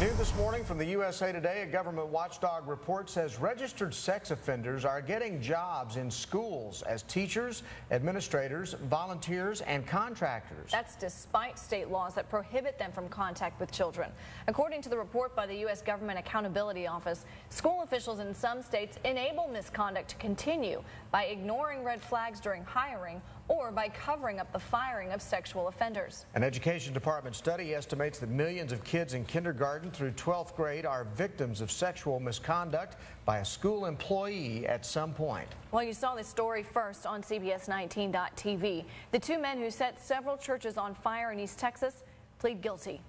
New this morning from the USA Today, a government watchdog report says registered sex offenders are getting jobs in schools as teachers, administrators, volunteers, and contractors. That's despite state laws that prohibit them from contact with children. According to the report by the U.S. Government Accountability Office, school officials in some states enable misconduct to continue by ignoring red flags during hiring or by covering up the firing of sexual offenders. An Education Department study estimates that millions of kids in kindergarten through 12th grade are victims of sexual misconduct by a school employee at some point. Well, you saw this story first on CBS19.tv. The two men who set several churches on fire in East Texas plead guilty.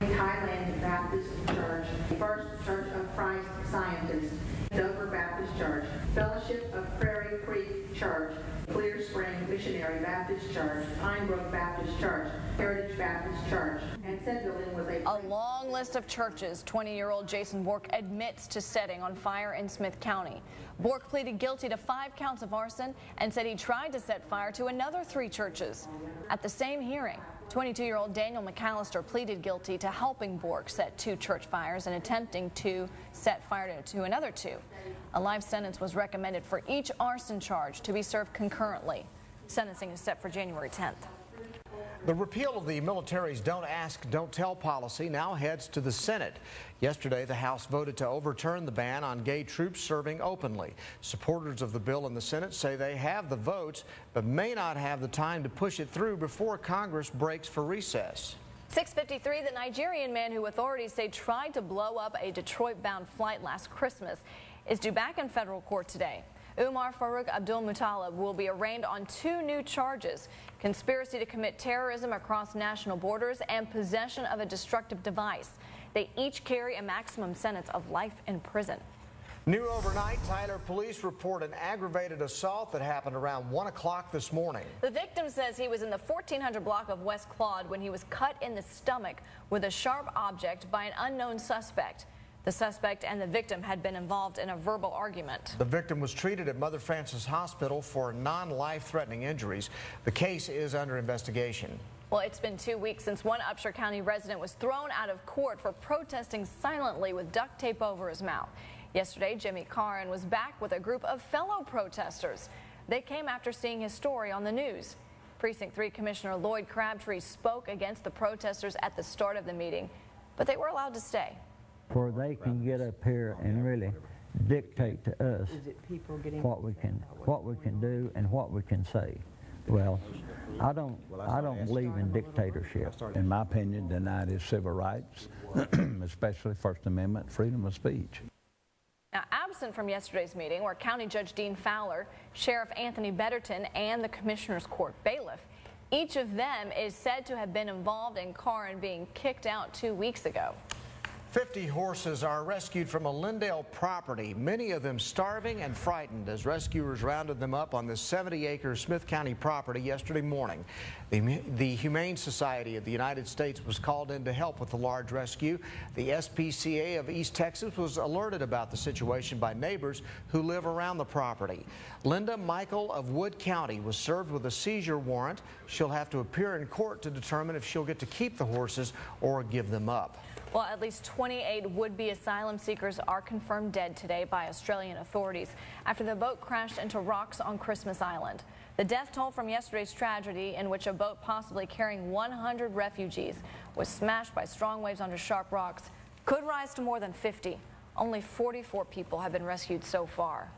Highland Baptist Church, First Church of Christ Scientists, Dover Baptist Church, Fellowship of Prairie Creek Church, Clear Spring Missionary Baptist Church, Pine Brook Baptist Church, Heritage Baptist Church, and said building was a long list of churches 20-year-old Jason Bork admits to setting on fire in Smith County. Bork pleaded guilty to 5 counts of arson and said he tried to set fire to another 3 churches. At the same hearing, 22-year-old Daniel McAllister pleaded guilty to helping Bork set 2 church fires and attempting to set fire to another 2. A life sentence was recommended for each arson charge to be served concurrently. Sentencing is set for January 10th. The repeal of the military's Don't Ask, Don't Tell policy now heads to the Senate. Yesterday, the House voted to overturn the ban on gay troops serving openly. Supporters of the bill in the Senate say they have the votes, but may not have the time to push it through before Congress breaks for recess. 6:53, the Nigerian man who authorities say tried to blow up a Detroit-bound flight last Christmas is due back in federal court today. Umar Farouk Abdul-Muttalib will be arraigned on 2 new charges: conspiracy to commit terrorism across national borders and possession of a destructive device. They each carry a maximum sentence of life in prison. New overnight, Tyler police report an aggravated assault that happened around 1 o'clock this morning. The victim says he was in the 1400 block of West Claude when he was cut in the stomach with a sharp object by an unknown suspect. The suspect and the victim had been involved in a verbal argument. The victim was treated at Mother Frances Hospital for non-life-threatening injuries. The case is under investigation. Well, it's been 2 weeks since one Upshur County resident was thrown out of court for protesting silently with duct tape over his mouth. Yesterday, Jimmy Caron was back with a group of fellow protesters. They came after seeing his story on the news. Precinct 3 Commissioner Lloyd Crabtree spoke against the protesters at the start of the meeting, but they were allowed to stay. Where they can get up here and really dictate to us what we can do and what we can say. Well, I don't believe in dictatorship. In my opinion, denied his civil rights, especially First Amendment freedom of speech. Now, absent from yesterday's meeting were County Judge Dean Fowler, Sheriff Anthony Betterton, and the Commissioner's Court bailiff. Each of them is said to have been involved in Caron being kicked out 2 weeks ago. 50 horses are rescued from a Lindale property, many of them starving and frightened as rescuers rounded them up on this 70-acre Smith County property yesterday morning. The Humane Society of the United States was called in to help with the large rescue. The SPCA of East Texas was alerted about the situation by neighbors who live around the property. Linda Michael of Wood County was served with a seizure warrant. She'll have to appear in court to determine if she'll get to keep the horses or give them up. Well, at least 28 would-be asylum seekers are confirmed dead today by Australian authorities after the boat crashed into rocks on Christmas Island. The death toll from yesterday's tragedy, in which a boat possibly carrying 100 refugees was smashed by strong waves under sharp rocks, could rise to more than 50. Only 44 people have been rescued so far.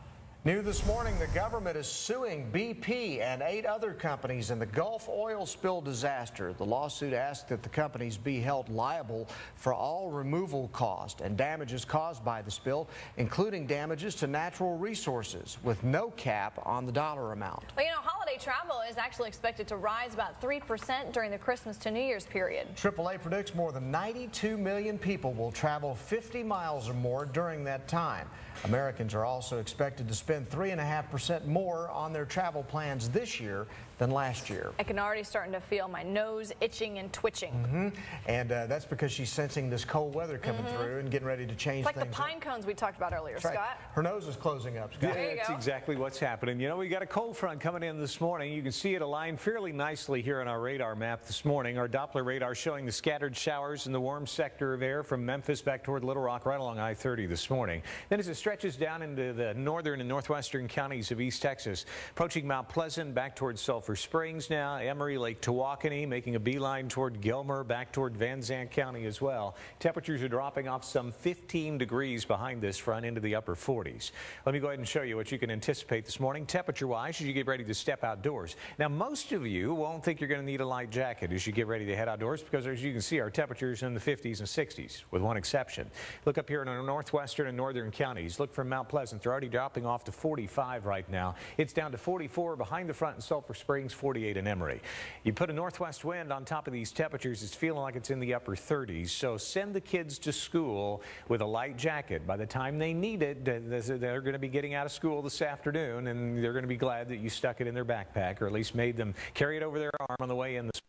New this morning, the government is suing BP and 8 other companies in the Gulf oil spill disaster. The lawsuit asks that the companies be held liable for all removal costs and damages caused by the spill, including damages to natural resources, with no cap on the dollar amount. Well, you know, holiday travel is actually expected to rise about 3% during the Christmas to New Year's period. AAA predicts more than 92 million people will travel 50 miles or more during that time. Americans are also expected to spend 3.5% more on their travel plans this year than last year. I can already starting to feel my nose itching and twitching. And that's because she's sensing this cold weather coming through and getting ready to change It's like things the pine cones we talked about earlier, That's right. Scott. Her nose is closing up, Scott. There you That's go. exactly what's happening. You know, we got a cold front coming in this morning. You can see it aligned fairly nicely here on our radar map this morning. Our Doppler radar showing the scattered showers in the warm sector of air from Memphis back toward Little Rock right along I-30 this morning. Then as it stretches down into the northern and northwestern counties of East Texas, approaching Mount Pleasant back toward Sulphur Springs now, Emory, Lake Tawakoni, making a beeline toward Gilmer, back toward Van Zandt County as well. Temperatures are dropping off some 15 degrees behind this front into the upper 40s. Let me go ahead and show you what you can anticipate this morning temperature-wise as you get ready to step outdoors. Now, most of you won't think you're going to need a light jacket as you get ready to head outdoors because, as you can see, our temperatures in the 50s and 60s, with one exception. Look up here in our northwestern and northern counties. Look from Mount Pleasant. They're already dropping off to 45 right now. It's down to 44 behind the front in Sulphur Springs, 48 in Emory. You put a northwest wind on top of these temperatures, it's feeling like it's in the upper 30s. So send the kids to school with a light jacket. By the time they need it, they're going to be getting out of school this afternoon, and they're going to be glad that you stuck it in their backpack, or at least made them carry it over their arm on the way in this.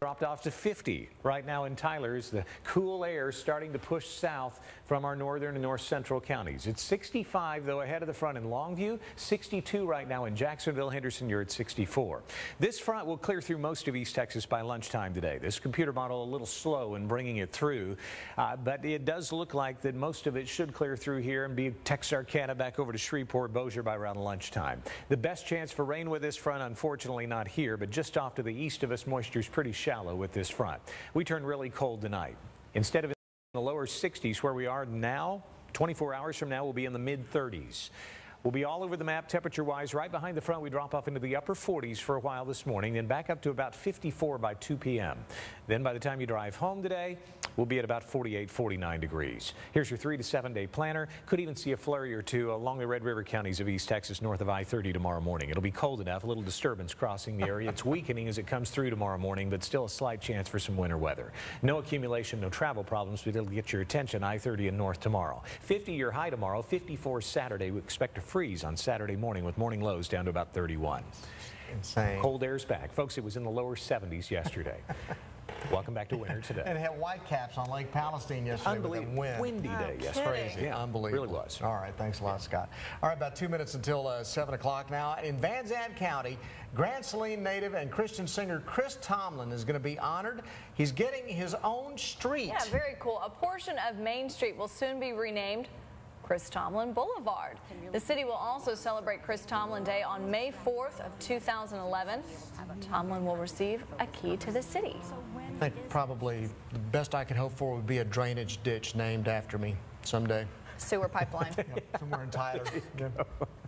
Dropped off to 50 right now in Tyler as the cool air starting to push south from our northern and north central counties. It's 65 though ahead of the front in Longview, 62 right now in Jacksonville. Henderson, you're at 64. This front will clear through most of East Texas by lunchtime today. This computer model a little slow in bringing it through, but it does look like that most of it should clear through here and be Texarkana back over to Shreveport, Bossier by around lunchtime. The best chance for rain with this front, unfortunately not here, but just off to the east of us, moisture is pretty shallow with this front. We turn really cold tonight. Instead of in the lower 60s where we are now, 24 hours from now we'll be in the mid 30s. We'll be all over the map temperature-wise. Right behind the front, we drop off into the upper 40s for a while this morning, then back up to about 54 by 2 p.m. Then by the time you drive home today, we'll be at about 48, 49 degrees. Here's your 3 to 7 day planner. Could even see a flurry or two along the Red River counties of East Texas north of I-30 tomorrow morning. It'll be cold enough, a little disturbance crossing the area. It's weakening as it comes through tomorrow morning, but still a slight chance for some winter weather. No accumulation, no travel problems, but it'll get your attention I-30 and north tomorrow. 50 your high tomorrow, 54 Saturday. We expect a freeze on Saturday morning with morning lows down to about 31. Insane. Cold air's back. Folks, it was in the lower 70s yesterday. Welcome back to winter today. And had white caps on Lake Palestine yesterday with a wind. Windy day, yes. Crazy. Yeah, Unbelievable. really was. All right, thanks a lot, Scott. All right, about 2 minutes until 7 o'clock now. In Van Zandt County, Grand Saline native and Christian singer Chris Tomlin is going to be honored. He's getting his own street. Yeah, very cool. A portion of Main Street will soon be renamed Chris Tomlin Boulevard. The city will also celebrate Chris Tomlin Day on May 4th of 2011. Tomlin will receive a key to the city. I think probably the best I could hope for would be a drainage ditch named after me someday. Sewer pipeline. Somewhere in Tyler. Yeah.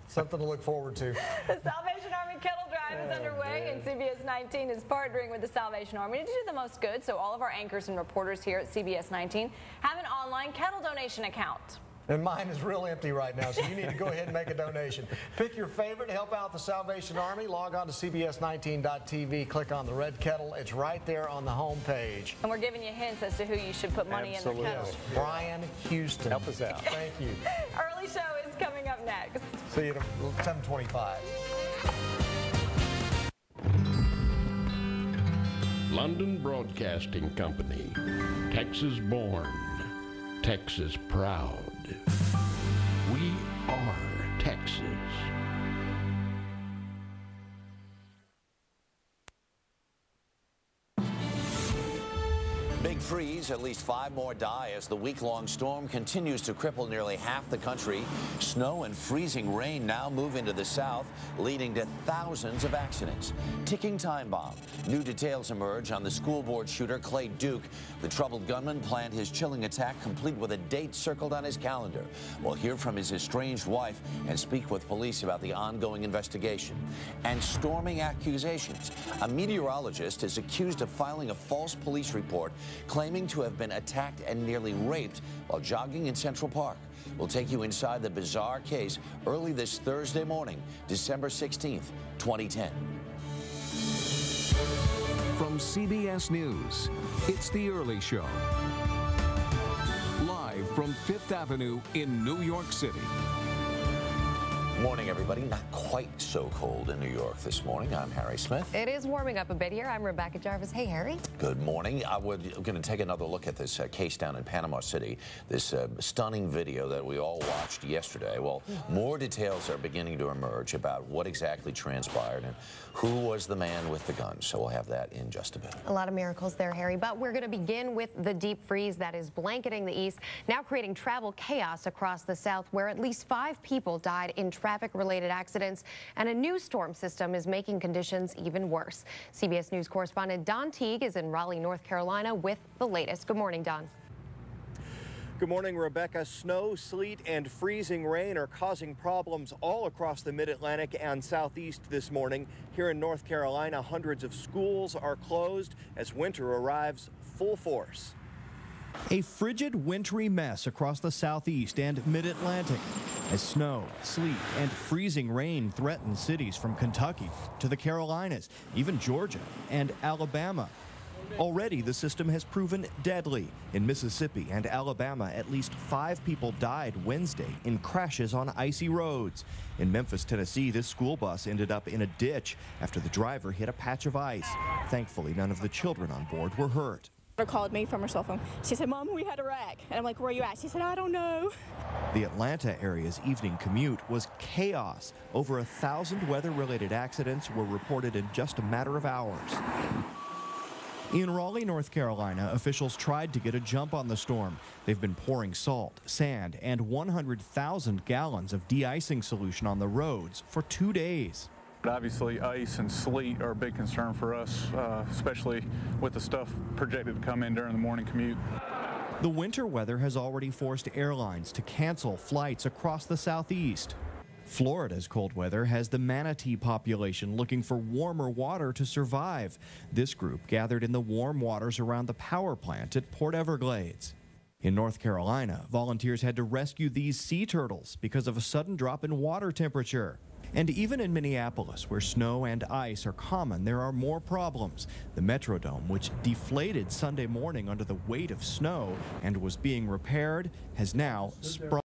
Something to look forward to. The Salvation Army Kettle Drive is underway, and CBS 19 is partnering with the Salvation Army to do the most good. So all of our anchors and reporters here at CBS 19 have an online kettle donation account. And mine is real empty right now, so you need to go ahead and make a donation. Pick your favorite, help out the Salvation Army. Log on to CBS19.tv, click on the red kettle. It's right there on the home page. And we're giving you hints as to who you should put money in the kettle. Bryan Houston. Help us out. Thank you. Early show is coming up next. See you at 7:25. London Broadcasting Company. Texas born. Texas proud. We are Texas. Big freeze. At least 5 more die as the week-long storm continues to cripple nearly half the country. Snow and freezing rain now move into the south, leading to thousands of accidents. Ticking time bomb. New details emerge on the school board shooter Clay Duke. The troubled gunman planned his chilling attack, complete with a date circled on his calendar. We'll hear from his estranged wife and speak with police about the ongoing investigation. And storming accusations. A meteorologist is accused of filing a false police report claiming to have been attacked and nearly raped while jogging in Central Park. We'll take you inside the bizarre case early this Thursday morning, December 16th, 2010. From CBS News, it's The Early Show. Live from Fifth Avenue in New York City. Morning, everybody. Not quite so cold in New York this morning. I'm Harry Smith. It is warming up a bit here. I'm Rebecca Jarvis. Hey, Harry. Good morning. We're going to take another look at this case down in Panama City, this stunning video that we all watched yesterday. Well, more details are beginning to emerge about what exactly transpired and who was the man with the gun. So we'll have that in just a bit. A lot of miracles there, Harry. But we're going to begin with the deep freeze that is blanketing the east, now creating travel chaos across the south, where at least 5 people died in traffic-related accidents, and a new storm system is making conditions even worse. CBS News correspondent Don Teague is in Raleigh, North Carolina with the latest. Good morning, Don. Good morning, Rebecca. Snow, sleet, and freezing rain are causing problems all across the mid-Atlantic and southeast this morning. Here in North Carolina, hundreds of schools are closed as winter arrives full force. A frigid, wintry mess across the southeast and mid-Atlantic as snow, sleet, and freezing rain threaten cities from Kentucky to the Carolinas, even Georgia and Alabama. Already, the system has proven deadly. In Mississippi and Alabama, at least 5 people died Wednesday in crashes on icy roads. In Memphis, Tennessee, this school bus ended up in a ditch after the driver hit a patch of ice. Thankfully, none of the children on board were hurt. Her called me from her cell phone. She said, "Mom, we had a wreck." And I'm like, "Where are you at?" She said, "I don't know." The Atlanta area's evening commute was chaos. Over 1,000 weather-related accidents were reported in just a matter of hours. In Raleigh, North Carolina, officials tried to get a jump on the storm. They've been pouring salt, sand, and 100,000 gallons of de-icing solution on the roads for 2 days. Obviously, ice and sleet are a big concern for us, especially with the stuff projected to come in during the morning commute. The winter weather has already forced airlines to cancel flights across the southeast. Florida's cold weather has the manatee population looking for warmer water to survive. This group gathered in the warm waters around the power plant at Port Everglades. In North Carolina, volunteers had to rescue these sea turtles because of a sudden drop in water temperature. And even in Minneapolis, where snow and ice are common, there are more problems. The Metrodome, which deflated Sunday morning under the weight of snow and was being repaired, has now sprung.